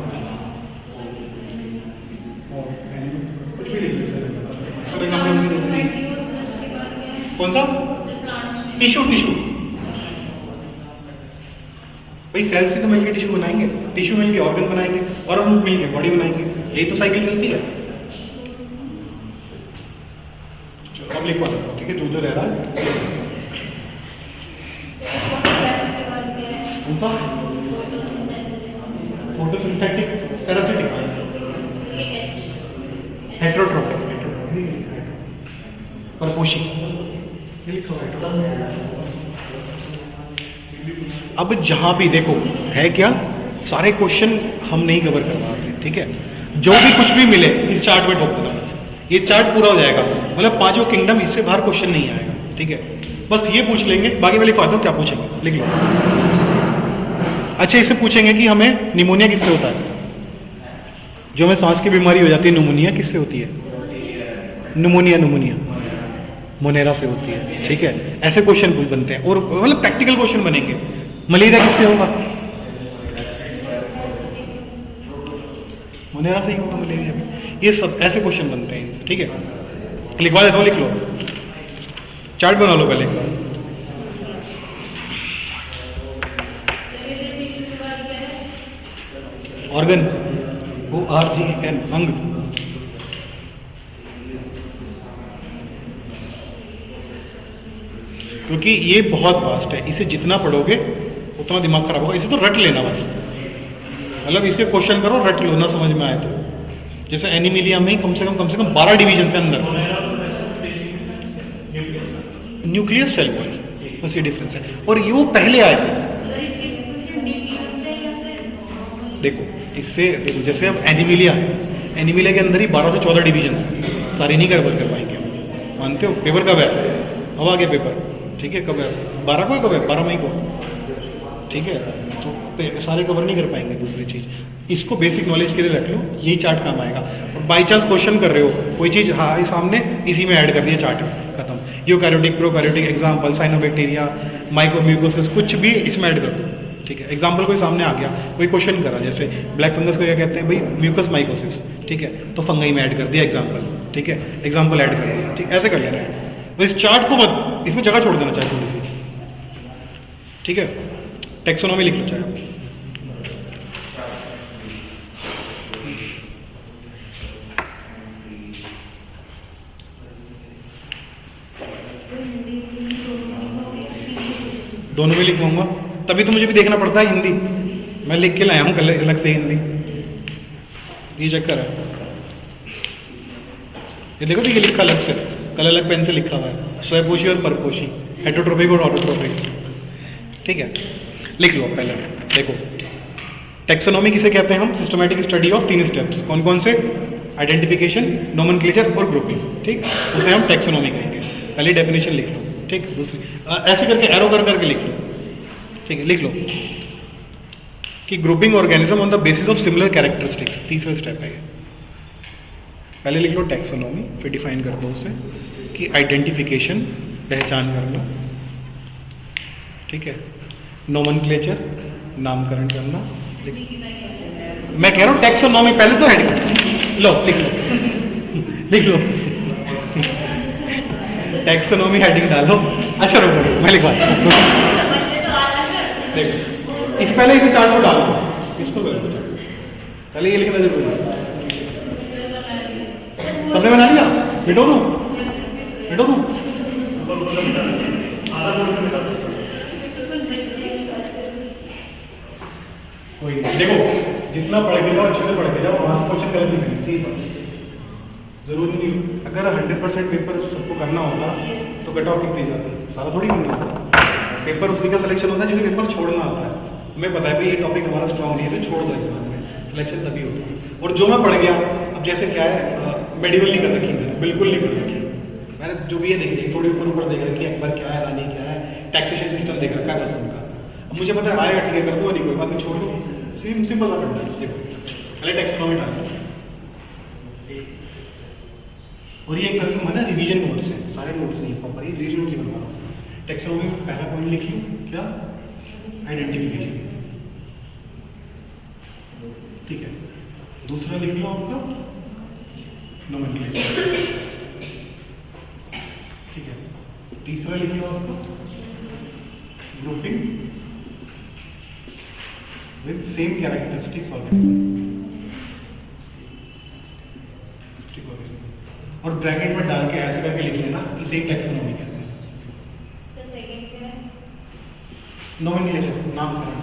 और कुछ भी लिख लो। कौन सा? टिश्यू, टिश्यू भाई सेल से तो मिलके टिश्यू बनाएंगे, टिश्यू मिलके ऑर्गन बनाएंगे, और हम मिलके बॉडी बनाएंगे, यही तो साइकिल चलती है। चलो अब लिखवा देता हूँ, ठीक है, जो रह रहा है। कौन सा? फोटोसिंथेटिक, पैरासिटिक, हेटेरोट्रोपिक, परपोषी। अब जहां भी देखो है क्या, सारे क्वेश्चन हम नहीं कवर कर पाते, ठीक है। जो भी कुछ भी मिले इस चार्ट में ठोक देना, बस ये चार्ट पूरा हो जाएगा, मतलब पांचों किंगडम, इससे बाहर क्वेश्चन नहीं आएगा, ठीक है। बस ये पूछ लेंगे, बाकी मैं लिखवाता हूँ क्या पूछेंगे, लिख लो। अच्छा इससे पूछेंगे कि हमें निमोनिया किससे होता है, जो हमें सांस की बीमारी हो जाती है निमोनिया किससे होती है? निमोनिया मोनेरा से होती है, ठीक है। ऐसे क्वेश्चन बनते हैं, और मतलब प्रैक्टिकल क्वेश्चन बनेंगे। मलेरिया किससे होगा? मोनेरा से ही होगा मलेरिया में। ये सब ऐसे क्वेश्चन बनते हैं इनसे, ठीक है। लिखवा देता हूँ, लिख लो, चार्ट बना लो पहले। ऑर्गन, ORGN, अंग। क्योंकि ये बहुत वास्ट है, इसे जितना पढ़ोगे उतना दिमाग खराब होगा, इसे तो रट लेना बस, मतलब इसके क्वेश्चन करो, रट लो, ना समझ में आए तो। जैसे एनीमिलिया में कम से कम 12 डिवीजन है अंदर, न्यूक्लियस सेल वॉल, बस ये डिफरेंस है। और ये वो पहले आए थे, देखो इससे देखो, जैसे अब एनीमिलिया के अंदर ही 12 से 14 डिवीजन है, सारे नहीं कवर कर पाएंगे, मानते हो? पेपर कब है? अब आगे पेपर, ठीक है, कब है? 12 को, कब है? 12 मई को, ठीक है। तो सारे कवर नहीं कर पाएंगे। दूसरी चीज, इसको बेसिक नॉलेज के लिए रख लो, यही चार्ट काम आएगा। और बाई चांस क्वेश्चन कर रहे हो कोई चीज, हाँ ये सामने, इसी में ऐड कर दिया, चार्ट खत्म। यूकैरियोटिक, प्रोकैरियोटिक, एग्जांपल साइनोबैक्टीरिया, माइक्रोम्यूकोसिस, कुछ भी इसमें ऐड कर दो, ठीक है। एग्जाम्पल कोई सामने आ गया, कोई क्वेश्चन करा, जैसे ब्लैक फंगस को क्या कहते हैं भाई? म्यूकस माइकोसिस, ठीक है, तो फंगाई में ऐड कर दिया एग्जाम्पल, ठीक है, एग्जाम्पल ऐड कर दिया, ठीक, ऐसे कर लेना है। तो इस चार्ट को मत, इसमें जगह छोड़ देना चाहिए थोड़ी सी, ठीक है। टेक्सोनॉमी लिख लो चाहे, दोनों में लिखवाऊंगा, तभी तो मुझे भी देखना पड़ता है हिंदी, मैं लिख के लाया हूँ कल अलग से हिंदी, ये चक्कर है। ये देखो तो ये लिखा अलग से, कल अलग पेन से लिखा हुआ है, स्वयपोषी और परपोषी, हेटेरोट्रोपिक और ऑटोट्रोपिक, ठीक है। लिख लो पहले, देखो टेक्सोनॉमी किसे कहते हैं हम? सिस्टमैटिक स्टडी ऑफ 3 स्टेप्स, कौन कौन से? आइडेंटिफिकेशन, नोमेनक्लेचर और ग्रुपिंग, ठीक, उसे हम टेक्सोनॉमी कहेंगे। पहले डेफिनेशन लिख लो, ठीक। दूसरी ऐसे करके एरो कर करके लिख लो, ठीक है। लिख लो कि grouping organism on the basis of similar characteristics, तीसरा स्टेप है ये, पहले लिख लो टैक्सोनॉमी, फिर डिफाइन कर दो उसे कि आइडेंटिफिकेशन, पहचान करना, ठीक है, नोमेनक्लेचर, नामकरण करना। मैं कह रहा हूँ टैक्सोनॉमी पहले तो हेडिंग लो, लिख लो लिख लो टैक्सोनॉमी हेडिंग डालो। अच्छा रुको मैं लिखवाता हूँ, देखो इस पहले इसे चार्ट को डालो, इसको करो पहले ये लिखना जरूरी है। सबने बना लिया? मिटो दो, मिटो दो। कोई देखो जितना पढ़ के जाओ अच्छे से पढ़ के जाओ, वहां से क्वेश्चन गलत नहीं करनी चाहिए बस। जरूरी नहीं, अगर 100% पेपर सबको करना होता तो कट ऑफ कितनी जाती, सारा थोड़ी करना होता। पेपर उसी का सिलेक्शन होता है जिसे पेपर छोड़ना आता है। हमें पता है भाई ये टॉपिक हमारा स्ट्रॉन्ग नहीं है, छोड़ दो एग्जाम में, सिलेक्शन तभी होता है। और जो मैं पढ़ गया, अब जैसे क्या है, मेडिकल नहीं कर रखी मैंने, बिल्कुल नहीं कर रखी मैंने, जो भी ये देख रही थोड़ी ऊपर ऊपर देख रखी है, अकबर क्या है, रानी क्या है, टैक्सेशन सिस्टम देख रखा है बस उनका। अब मुझे पता है आएगा ठीक है, कर दो नहीं कोई बात नहीं, छोड़ दो, सिंपल सा करना है। देखो पहले टैक्सोनॉमी डालो, और ये एक तरह से माना रिवीजन नोट्स हैं, सारे नोट्स नहीं प्रॉपर, ये रिवीजन नोट्स ही बनवा रहा हूँ। टैक्सोनॉमी में पहला पॉइंट लिख लो क्या, आइडेंटिफिकेशन, ठीक है। दूसरा लिख लो आपका नोमेनक्लेचर, ठीक है। तीसरा लिख लो आपका ग्रुपिंग विद सेम कैरेक्टरिस्टिक्स और ब्रैकेट में डाल के ऐसे करके लिख लेना, इसे एक टैक्सोनॉमी कहते हैं। सर सेकंड क्या है? नोमेनक्लेचर, नामकरण।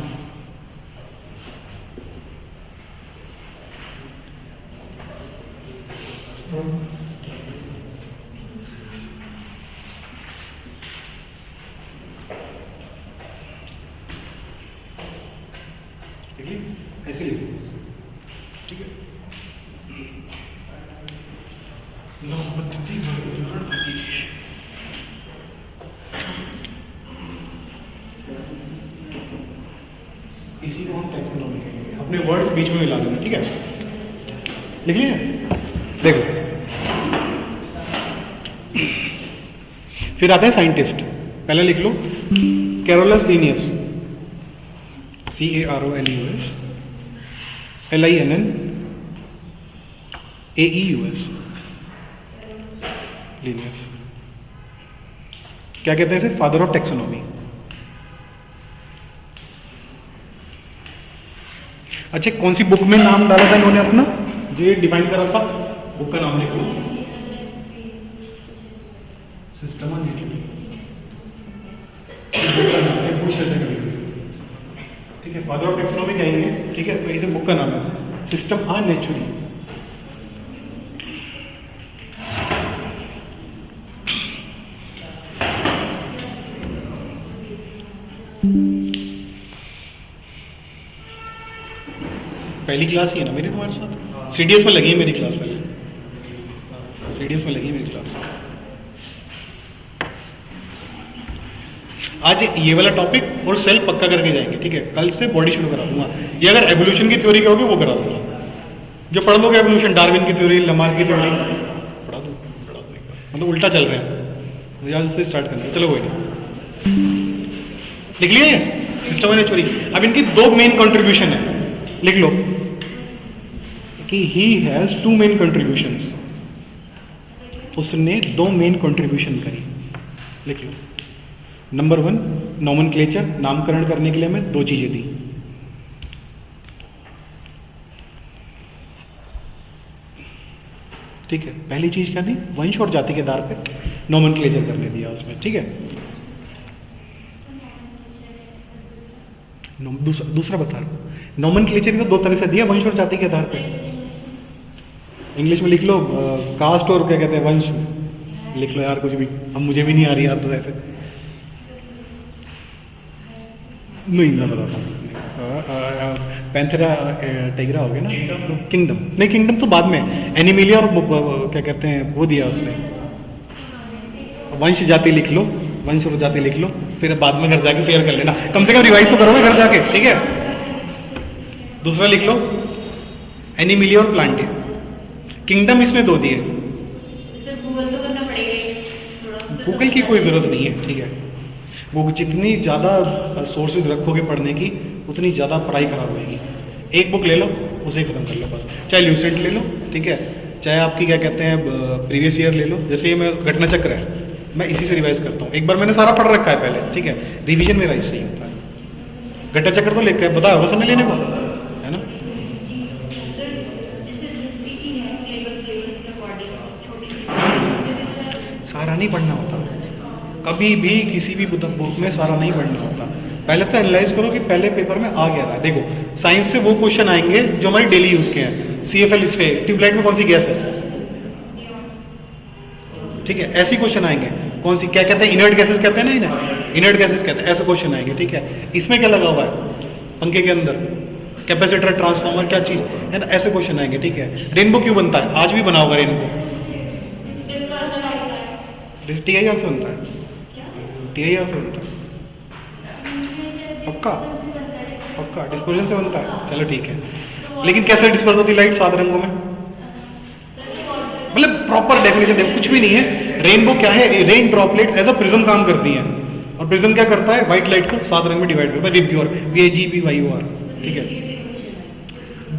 ऐसे लिखो, ठीक है। इसी को हम टैक्सोनॉमी कहेंगे, अपने वर्ड्स बीच में मिला देना, ठीक है। लिख लिया? देखो फिर आता है साइंटिस्ट, पहले लिख लो Carolus Linnaeus, CAROLUS LINNAEUS, Linnaeus. क्या कहते हैं इसे? Father of taxonomy. अच्छा कौन सी बुक में नाम डाला था इन्होंने अपना, जो ये डिफाइन करा था, बुक का नाम लिख लो, सिस्टम ऑफ नेचर, पूछ लेते हैं, ठीक है। फादर ऑफ टैक्सोनॉमी कहेंगे, ठीक है। तो इसे बुक का नाम है सिस्टम ऑफ नेचर। पहली क्लास ही है ना मेरी तुम्हारे साथ, CDS में लगी है मेरी क्लास, पहले CDS में लगी है मेरी क्लास। आज ये वाला टॉपिक और सेल पक्का करके जाएंगे, ठीक है। कल से बॉडी शुरू करा दूंगा, ये अगर एवोल्यूशन की थ्योरी कहोगे वो करा दूंगा, जो पढ़ लोगे एवोल्यूशन, डार्विन की थ्योरी, लमार की थ्योरी पढ़ा दो, मतलब उल्टा चल रहे हैं, मुझे आज उससे स्टार्ट करना है। चलो कोई नहीं, लिख लिए सिस्टम ऑफ नेचर। अब इनकी दो मेन कंट्रीब्यूशन है, लिख लो कि he has two main contributions, उसने दो मेन कंट्रीब्यूशन करी, लिख लो। नंबर 1 नोमेनक्लेचर, नामकरण करने के लिए हमें दो चीजें दी, ठीक है। पहली चीज क्या दी? वंश और जाति के आधार पर नोमेनक्लेचर करने दिया उसमें, ठीक है। दूसरा बता रहा हूं, नोमेनक्लेचर को दो तरह से दिया, वंश और जाति के आधार पर। इंग्लिश में लिख लो कास्ट और क्या कहते हैं वंश, लिख लो यार कुछ भी, अब मुझे भी नहीं आ रही यार, तो ऐसे नहीं ना बताता हूँ। पैंथेरा टेगरा हो गया ना, किंगडम नहीं, किंगडम तो बाद में, एनिमिलिया और क्या कहते हैं वो दिया उसने। वंश जाति लिख लो, वंश और जाति लिख लो, फिर बाद में घर जाके फेयर कर लेना, कम से कम रिवाइज तो करोगे घर जाके, ठीक है। दूसरा लिख लो एनिमिलिया और प्लांटे, किंगडम इसमें 2 दिए, सर गूगल तो करना पड़ेगा ही, थोड़ा सा गूगल की कोई ज़रूरत नहीं है, ठीक है। वो जितनी ज़्यादा सोर्सेज रखोगे पढ़ने की उतनी ज़्यादा पढ़ाई खराब होगी। एक बुक ले लो, उसे ख़त्म कर लो बस। चाहे ल्यूसेंट ले लो, ठीक है, चाहे आपकी क्या कहते हैं प्रीवियस ईयर ले लो। जैसे ये मैं घटना चक्र है, मैं इसी से रिवाइज करता हूँ। एक बार मैंने सारा पढ़ रखा है पहले, ठीक है, रिवीजन मेरा इससे ही होता है। घटना चक्र तो लेकर बताया होगा समझ लेने को, है ना। सर जैसे हिस्ट्री की है सिलेबस के अकॉर्डिंग छोटी सारा नहीं पढ़ना होता, कभी भी किसी भी बुक में सारा नहीं पढ़ना होता। पहले तो एनालाइज करो कि पहले पेपर में आ गया था। देखो साइंस से वो क्वेश्चन आएंगे जो हमारे डेली यूज के हैं। CFL इस पे ट्यूबलाइट में कौन सी गैस है, ठीक है, ऐसी क्वेश्चन आएंगे। कौन सी क्या कहते हैं, इनर्ट गैसेस कहते हैं ना, इन्हें इनर्ट गैसेस कहते हैं, ऐसे क्वेश्चन आएंगे, ठीक है। इसमें क्या लगा हुआ है पंखे के अंदर, कैपेसिटर, ट्रांसफार्मर, क्या चीज है ना, ऐसे क्वेश्चन आएंगे, ठीक है। रेनबो क्यों बनता है, आज भी बना होगा रेनबो, TIR से बनता है, TIR से बनता है, पक्का पक्का डिस्पर्जन से बनता है, चलो ठीक है। लेकिन कैसे डिस्पर्स होती लाइट 7 रंगों में, मतलब प्रॉपर डेफिनेशन देखो, कुछ भी नहीं है। रेनबो क्या है, rain droplets as a prism काम करती हैं, और प्रिज्म क्या करता है, व्हाइट लाइट को 7 रंग में डिवाइड करता है, VAGBYOR, ठीक है।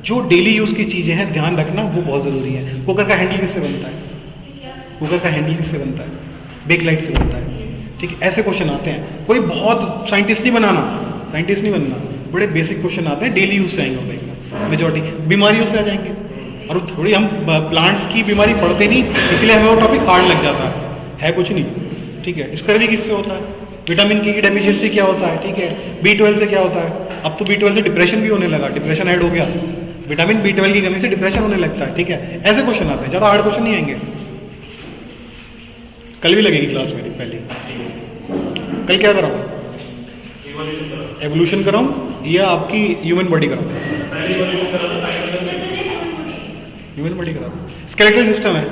जो डेली यूज की चीजें हैं ध्यान रखना, वो बहुत जरूरी है। कुकर का हैंडल किससे बनता है, कुकर का हैंडल किससे बनता है, बेक लाइट से बनता है, ठीक है। ऐसे क्वेश्चन आते हैं, कोई बहुत साइंटिस्ट नहीं बनाना, साइंटिस्ट नहीं बनना, बड़े बेसिक क्वेश्चन आते हैं, डेली यूज से आएंगे मेजोरिटी, बीमारियों से आ जाएंगे। और थोड़ी हम प्लांट्स की बीमारी पढ़ते नहीं, इसलिए हमें वो टॉपिक हार्ड लग जाता है कुछ नहीं, ठीक है। स्कर्वी किससे होता है, विटामिन की डेफिशिएंसी क्या होता है, ठीक है। B12 से क्या होता है, अब तो B12 से डिप्रेशन भी होने लगा, डिप्रेशन ऐड हो गया, विटामिन B12 की कमी से डिप्रेशन होने लगता है, ठीक है। ऐसे क्वेश्चन आते हैं, ज़्यादा हार्ड क्वेश्चन नहीं आएंगे। कल भी लगेगी क्लास मेरी पहली। कल क्या कराऊँ, एवोल्यूशन कराऊँ या आपकी ह्यूमन बॉडी कराऊँ, ह्यूमन बॉडी कराऊँ, स्केलेटल सिस्टम है,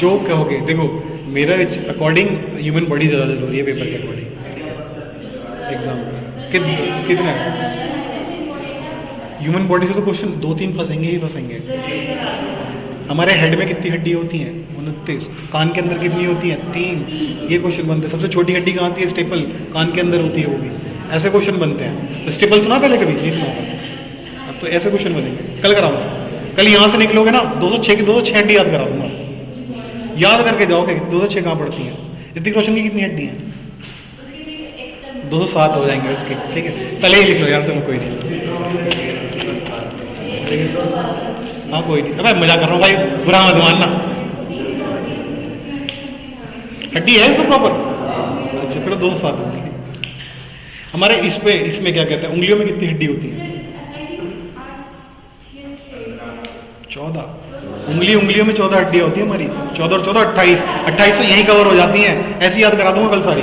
जो कहोगे। देखो मेरा अकॉर्डिंग ह्यूमन बॉडी ज़्यादा जरूरी है पेपर के अकॉर्डिंग एग्जाम में। कितना है ह्यूमन बॉडी से तो क्वेश्चन 2-3 फंसेंगे ही फंसेंगे। हमारे हेड में कितनी हड्डी होती हैं, 29। कान के अंदर कितनी होती है, 3। ये क्वेश्चन बनते हैं। सबसे छोटी हड्डी कहाँ आती है, स्टेपल, कान के अंदर होती है, वो भी ऐसे क्वेश्चन बनते हैं। तो स्टेपल सुना पहले, कभी नहीं सुना, अब तो ऐसे क्वेश्चन बनेंगे। कल कराऊंगा, कल यहाँ से निकलोगे ना 206 हड्डी याद करा दूंगा, याद करके जाओगे 206 कहाँ पड़ती हैं। ऋतिक रोशन की कितनी हड्डी हैं, 207 हो जाएंगे उसके, ठीक है। पहले ही लिख लो यार, चलो कोई नहीं, हाँ कोई नहीं। अबे मजा कर रहा हूँ भाई, बुरा मत मानना। हड्डी है तो प्रॉपर, अच्छा फिर 207 होगी। हमारे इसमें क्या कहते हैं, उंगलियों में कितनी हड्डी होती है, 14। उंगलियों में 14 हड्डियाँ होती है हमारी, 14 और 14 28 तो यहीं कवर हो जाती हैं। ऐसे याद करा दूंगा कल सारी।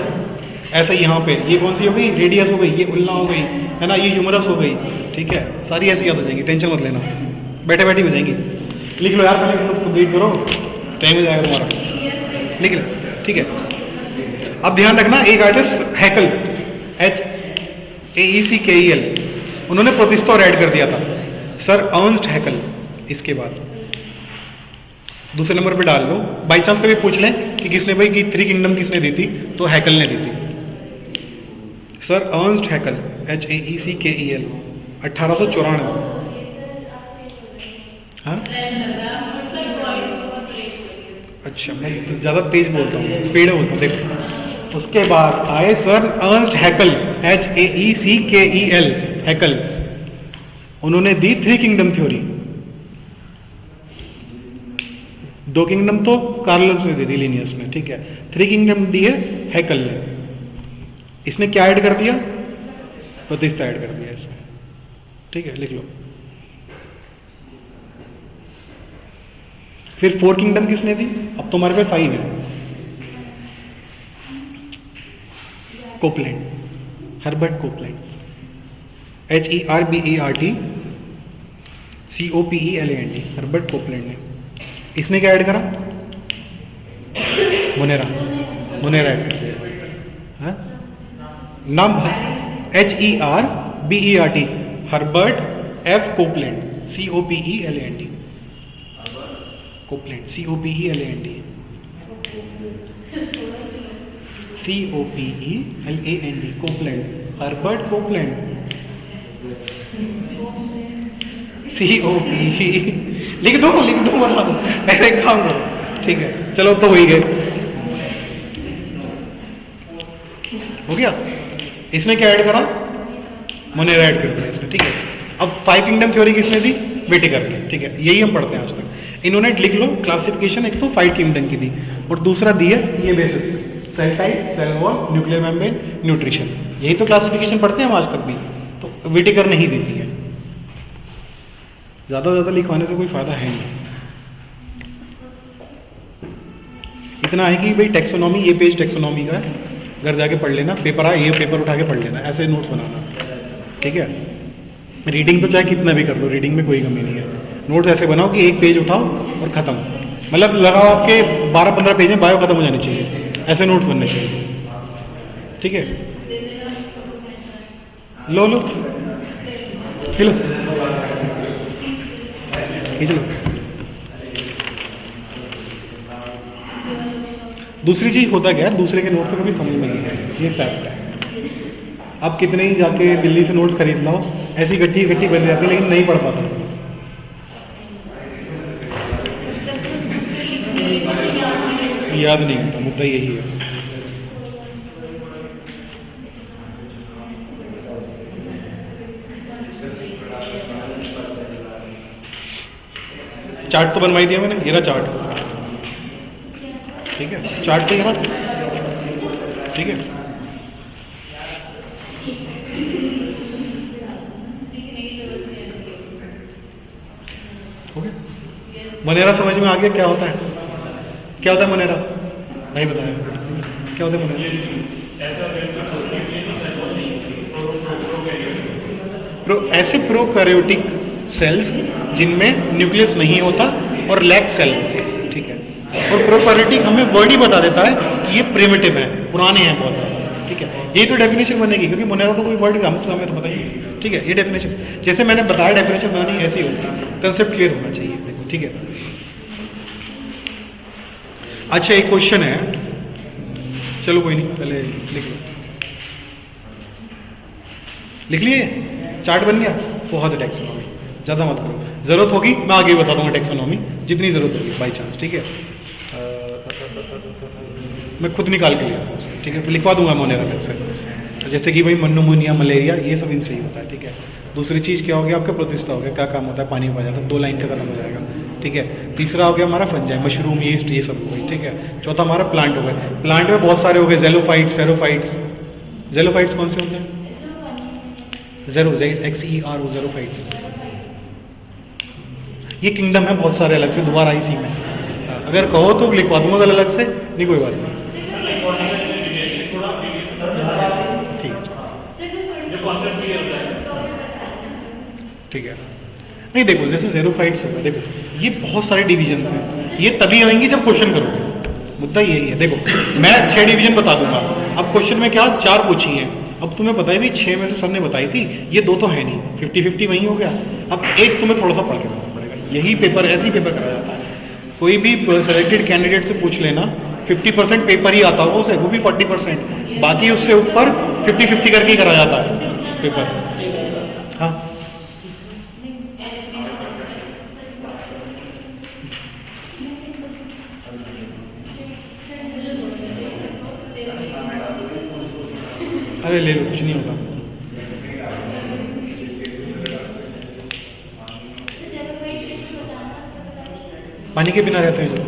ऐसे यहाँ पे ये कौन सी हो गई, रेडियस हो गई, ये उल्ना हो गई, है ना, ये ह्यूमरस हो गई, ठीक है। सारी ऐसी याद हो जाएंगी, टेंशन मत लेना, बैठे बैठे हो जाएंगी। लिख लो यार, पहले कंप्लीट करो, टाइम हो जाएगा तुम्हारा, लिख लो, ठीक है। अब ध्यान रखना, एक आर्टिस्ट हैकल, HAECKEL, उन्होंने प्रोटिस्टोर ऐड कर दिया था, सर अर्नस्ट हैकल। इसके बाद दूसरे नंबर पे डाल लो, बाई चांस कभी पूछ लें कि किसने भाई की 3 किंगडम किसने दी थी, तो हैकल ने दी थी, सर अर्नस्ट हैकल, HAECKEL, 1894। हाँ अच्छा, मैं तो ज़्यादा तेज बोलता हूँ, स्पीड बोलता हूँ, देखो। उसके बाद आए सर अर्नस्ट हैकल, HAECKEL, हैकल। उन्होंने दी 3 किंगडम थ्योरी। 2 किंगडम तो कार्लस ने दे दी लिनियस में, ठीक है। 3 किंगडम दी है हैकल ने। इसने क्या ऐड कर दिया, प्रतिष्ठा ऐड कर दिया इसमें, ठीक है, लिख लो। फिर 4 किंगडम किसने दी, अब तो हमारे पास 5 है। Copeland, Herbert Copeland, HERBERT COPELAND, Herbert Copeland ने। इसने क्या ऐड करा, मोनेरा ऐड कर दिया, हाँ? नाम HERBERT BERT, Herbert F Copeland, COPELAND, Copeland, COPELAND, COPELAND, Copeland, Herbert Copeland, COPE, लिख दो बता दो, ऐसे काम करो, ठीक है। चलो तो वही गए, हो गया। इसने क्या ऐड करा, मोनेरा ऐड कर दिया इसने, ठीक है। अब फाइव किंगडम थ्योरी किसने दी, व्हिटेकर ने, ठीक है। यही हम पढ़ते हैं आज तक। इन्होंने लिख लो क्लासिफिकेशन, एक तो फाइव किंगडम की दी और दूसरा दी है ये basic, cell type, cell wall, nuclear membrane, nutrition. यही तो क्लासिफिकेशन पढ़ते हैं हम आज तक भी, तो व्हिटेकर ने ही दी है। ज्यादा लिखवाने से कोई फायदा है नहीं। इतना है कि भाई टेक्सोनॉमी, ये पेज टेक्सोनॉमी का है, घर जाके पढ़ लेना, पेपर आए ये पेपर उठा के पढ़ लेना, ऐसे नोट्स बनाना, ठीक है। रीडिंग तो चाहे कितना भी कर दो, रीडिंग में कोई कमी नहीं है। नोट्स ऐसे बनाओ कि एक पेज उठाओ और खत्म, मतलब लगाओ आपके 12-15 पेज में बायो खत्म हो जानी चाहिए, ऐसे नोट्स बनने चाहिए, ठीक है। लो चलो चलो। दूसरी चीज होता क्या है, दूसरे के नोट से कभी समझ में नहीं है, ये फैक्ट है। आप कितने ही जाके दिल्ली से नोट्स खरीद लाओ, ऐसी इकट्ठी बन जाती है, लेकिन नहीं पढ़ पाता। याद नहीं होता, मुद्दा यही है। चार्ट तो बनवाई दिया मैंने, ये रहा चार्ट, ठीक है। चार्ट पे ना, ठीक है। मोनेरा समझ में आ गया क्या होता है, क्या होता है मोनेरा, नहीं बताया क्या होता है मोनेरा। ऐसे प्रोकैरियोटिक सेल्स जिनमें न्यूक्लियस नहीं होता और लैक सेल, ठीक है। और प्रोकैरियोटिक हमें वर्ड ही बता देता है कि ये प्रिमिटिव है, पुराने हैं बहुत, ठीक है। यही तो डेफिनेशन बनेगी, क्योंकि मोनेरा तो कोई वर्ड का हमें तो बताइए, ठीक है। ये डेफिनेशन जैसे मैंने बताया, डेफिनेशन बनानी ऐसी होती है, कंसेप्ट क्लियर होना चाहिए, देखो, ठीक है। अच्छा एक क्वेश्चन है, चलो कोई नहीं, पहले लिख लिए, चार्ट बन गया, बहुत है टेक्सोनॉमी, ज़्यादा मत करो, जरूरत होगी मैं आगे बता दूंगा टेक्सोनॉमी, जितनी जरूरत होगी बाई चांस, ठीक है। मैं खुद निकाल के लिया, ठीक है, लिखवा दूंगा मोनेरा अलग से, जैसे कि भाई निमोनिया, मलेरिया, ये सब इनसे ही होता है, ठीक है। दूसरी चीज़ क्या हो गया, आपका प्रतिष्ठा हो गया, क्या काम होता है, पानी में जाता है, 2 लाइन का खत्म हो जाएगा, ठीक है। तीसरा हो गया हमारा फंजाई, मशरूम, यीस्ट, ये सब हो गई, ठीक है। चौथा हमारा प्लांट हो गया, प्लांट में बहुत सारे हो गए, जेलोफाइट्स, फेरोफाइट्स। जेलोफाइट्स कौन से होते हैं, XERO, जेलोफाइट्स। ये किंगडम है बहुत सारे अलग से, दोबारा इसी में, अगर कहो तो लिखवा दूंगा अलग से, नहीं कोई बात नहीं, ठीक है। नहीं देखो, जैसे ज़ेरोफाइट्स होगा, देखो ये बहुत सारे डिवीजन हैं, ये तभी आएंगे जब क्वेश्चन करोगे, मुद्दा यही है। देखो मैं 6 डिवीजन बता दूंगा, अब क्वेश्चन में क्या 4 पूछी है, अब तुम्हें पता है भी 6 में से सर ने बताई थी, ये 2 तो है नहीं, 50-50 वही हो गया। अब एक तुम्हें थोड़ा सा पढ़ के करना पड़ेगा, यही पेपर, ऐसे ही पेपर कराया जाता है। कोई भी सिलेक्टेड कैंडिडेट से पूछ लेना, 50% पेपर ही आता होगा उसे, वो भी 40%, बाकी उससे ऊपर 50-50 करके ही करा जाता है पेपर। हाँ अरे ले लो, कुछ नहीं होता। पानी के बिना रहते हैं जो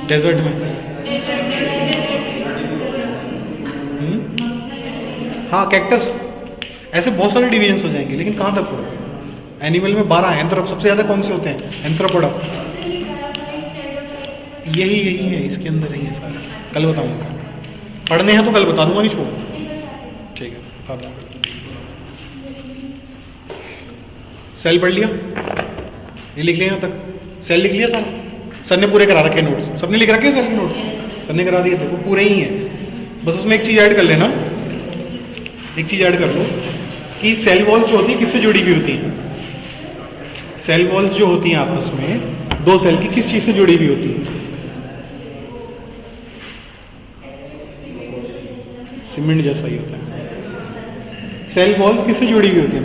डेजर्ट में, हाँ कैक्टस, ऐसे बहुत सारे डिवीजन्स हो जाएंगे, लेकिन कहाँ तक पढ़ोगे। एनिमल में 12 हैं, सबसे ज़्यादा कौन से होते हैं, एंथ्रोपोडा, यही है, इसके अंदर ही है सारे, कल बताऊंगा, पढ़ने हैं तो कल बता दूंगा, नहीं छोड़, ठीक है। सेल पढ़ लिया, ये लिख लिया यहाँ तक, सेल लिख लिया सर, सर ने पूरे करा रखे नोट्स, सबने लिख रखे सेल के नोट्स, सर ने करा दिए थे, वो पूरे ही हैं, बस उसमें एक चीज़ ऐड कर लेना, एक चीज़ ऐड कर लो कि सेल वॉल्स जो होती है किससे जुड़ी हुई होती है? सेल वॉल्स जो होती हैं आपस में दो सेल की किस चीज से जुड़ी हुई होती है? सीमेंट जैसा ही होता है। सेल वॉल किससे जुड़ी हुई होती है?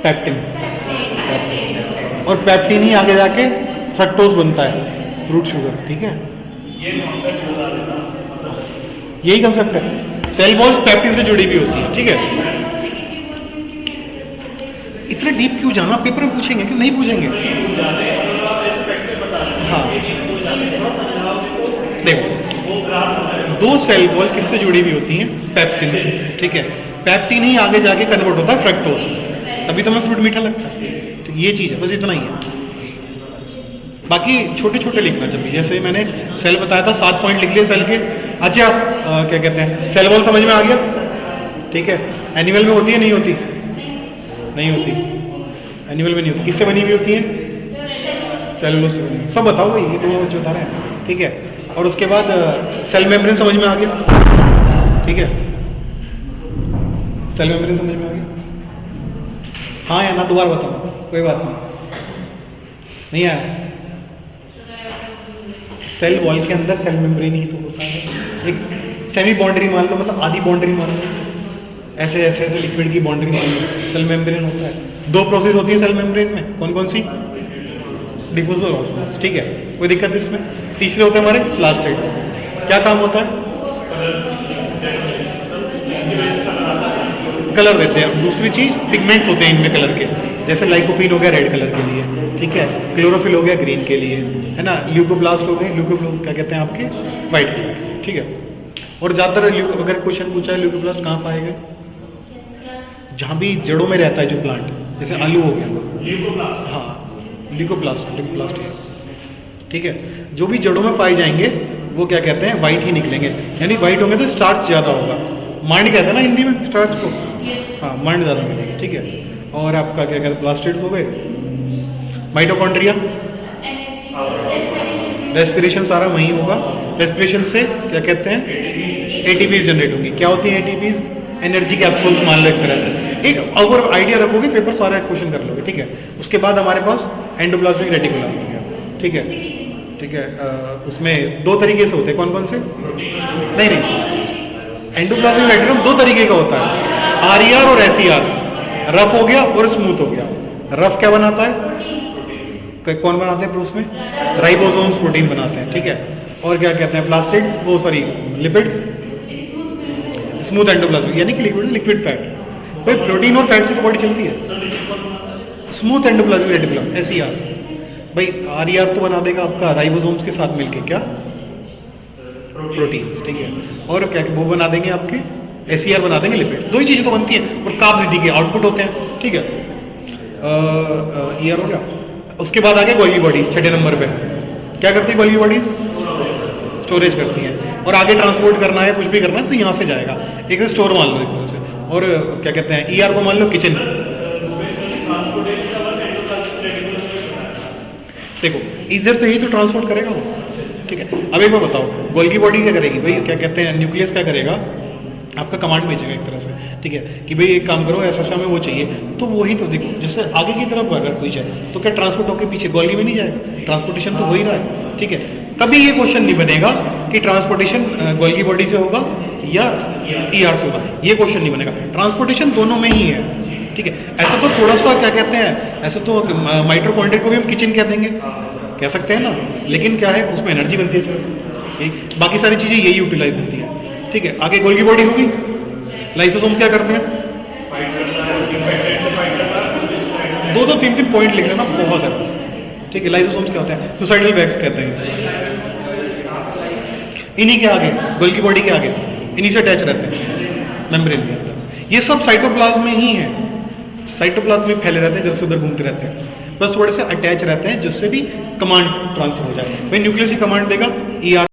पैक्टिन। और पैक्टिन ही आगे जाके फ्रक्टोज बनता है, फ्रूट शुगर। ठीक है, यही कंसेप्ट है। सेल वॉल्स पैक्टिन से जुड़ी हुई होती है। ठीक है, इतना डीप क्यों जाना? पेपर में पूछेंगे कि नहीं पूछेंगे? हाँ, देखो, दो सेल वॉल किससे जुड़ी हुई होती हैं? पैक्टिन से। ठीक है, पैक्टिन ही आगे जाके कन्वर्ट होता है फ्रक्टोज, तभी तो हमें फ्रूट मीठा लगता है। तो ये चीज है, बस इतना ही है। बाकी छोटे छोटे लिखना जब भी, जैसे मैंने सेल बताया था 7 पॉइंट लिख लिए सेल के। अच्छा, क्या कहते हैं, सेल वॉल समझ में आ गया? ठीक है, एनिमल में होती है नहीं होती? नहीं होती, एनिमल में नहीं होती। किससे बनी हुई होती है? सेलुलोज से बनी। सब बताओ भाई, ये तो जो बता रहे हैं। ठीक है, और उसके बाद सेल मेम्ब्रेन समझ में आ गया? ठीक है, सेल मेम्ब्रेन समझ में आ गया? हाँ या ना, दोबारा बताओ, कोई बात नहीं आया। सेल वॉल के अंदर सेल मेम्ब्रेन ही तो होता है। एक सेमी बाउंड्री मान लो, मतलब आधी बाउंड्री मान लो, ऐसे ऐसे ऐसे लिक्विड की बाउंड्री मान लो, सेल मेम्ब्रेन होता है। 2 प्रोसेस होती है सेल मेम्ब्रेन में, कौन कौन सी? डिफ्यूजन और ऑस्मोसिस। ठीक है, कोई दिक्कत इसमें? तीसरे होते हैं हमारे प्लास्टिड्स। क्या काम होता है? कलर देते हैं। दूसरी चीज पिगमेंट्स होते हैं इनमें कलर के, जैसे लाइकोपीन हो गया रेड कलर के लिए, ठीक है, क्लोरोफिल हो गया ग्रीन के लिए, है ना, ल्यूकोप्लास्ट हो गए, ल्यूकोप्लास्ट क्या कहते हैं आपके, व्हाइट के लिए। ठीक है, और ज्यादातर अगर क्वेश्चन पूछा है ल्यूकोप्लास्ट कहाँ पाए गए? जहाँ भी जड़ों में रहता है जो प्लांट, जैसे आलू हो गया, हाँ ल्यूकोप्लास्ट है। ठीक है, जो भी जड़ों में पाए जाएंगे वो क्या कहते हैं, व्हाइट ही निकलेंगे। यानी व्हाइट होंगे तो स्टार्च ज्यादा होगा। मांड कहते हैं ना हिंदी में स्टार्च को, हाँ मांड ज्यादा मिलेगी। ठीक है, और आपका क्या कहते हैं, प्लास्टिड्स हो गए, माइटोकॉन्ड्रिया, रेस्पिरेशन सारा वही होगा। रेस्पिरेशन से क्या कहते हैं, एटीपीज जनरेट होंगी। क्या होती है एटीपीज? एनर्जी कैप्सूल्स मान लो एक तरह से। एक अगर आइडिया रखोगे पेपर सारा क्वेश्चन कर लोगे। ठीक है, उसके बाद हमारे पास एंडोप्लाज्मिक रेटिकुलम हो गया। ठीक है, ठीक है, उसमें 2 तरीके से होते हैं। कौन कौन से? नहीं, एंडोप्लाज्मिक रेटिकुलम 2 तरीके का होता है, आरईआर और एसईआर। रफ हो गया और स्मूथ हो गया। रफ क्या बनाता है? कौन बनाते हैं उसमें? राइबोसोम्स प्रोटीन बनाते हैं। ठीक है, और क्या कहते हैं, प्लास्टिड्स, वो सॉरी लिपिड्स, स्मूथ एंडोप्लाज्मिक यानी कि लिक्विड फैट। भाई प्रोटीन और फैट से तो बॉडी चलती है। Smooth endoplasmic reticulum SER. भाई आरईआर तो बना देगा आपका राइबोसोम्स के साथ मिलके क्या, प्रोटीन्स। ठीक है, और क्या वो बना देंगे आपके, एसईआर बना देंगे लिपिड। 2 ही चीजें तो बनती है, और कार्ब्स के आउटपुट होते हैं। ठीक है, ईआर हो गया। उसके बाद आ गया गोल्गी बॉडी 6 नंबर पे। क्या करती है गोल्गी बॉडीज? स्टोरेज करती है, और आगे ट्रांसपोर्ट करना है, कुछ भी करना है तो यहाँ से जाएगा। एक स्टोर मान लो एक तरह से, और क्या कहते हैं, ईआर को मान लो किचन। देखो इधर से ही तो ट्रांसपोर्ट करेगा वो। ठीक है, अब एक बार बताओ, गोल्गी बॉडी क्या करेगी? भाई क्या कहते हैं, न्यूक्लियस क्या करेगा, आपका कमांड भेजेगा एक तरह से। ठीक है, कि भाई एक काम करो, ऐसा हमें वो चाहिए, तो वही तो देखो, जैसे आगे की तरफ अगर कोई जाए तो क्या ट्रांसपोर्ट होकर पीछे गोल्गी में नहीं जाएगा? ट्रांसपोर्टेशन तो हो ही रहा है। ठीक है, कभी ये क्वेश्चन नहीं बनेगा कि ट्रांसपोर्टेशन गोल्गी बॉडी से होगा या ईआर से होगा, ये क्वेश्चन नहीं बनेगा। ट्रांसपोर्टेशन दोनों में ही है। ठीक है, ऐसा तो थोड़ा सा क्या कहते हैं, ऐसा तो माइटोकॉन्ड्रिया को भी हम किचन कह देंगे, कह सकते हैं ना, लेकिन क्या है उसमें एनर्जी बनती है सिर्फ, बाकी सारी चीजें यही यूटिलाइज होती है। ठीक है, आगे गोल्गी बॉडी होगी, लाइसोसोम क्या करते हैं, 2-2, 3-3 पॉइंट लिख लेना बहुत है बस। ठीक है, लाइसोसोम्स क्या होते हैं, सुसाइडल बैग्स कहते हैं। इन्हीं के आगे, गोल्गी बॉडी के आगे, इन्हीं से अटैच रहते हैं मेम्ब्रेन के अंदर। ये सब साइटोप्लाज्म में ही है, साइटोप्लाज्म में फैले रहते हैं, इधर से उधर घूमते रहते हैं, बस थोड़े से अटैच रहते हैं, जिससे भी कमांड ट्रांसफर हो जाए। भाई न्यूक्लियस की कमांड देगा ईआर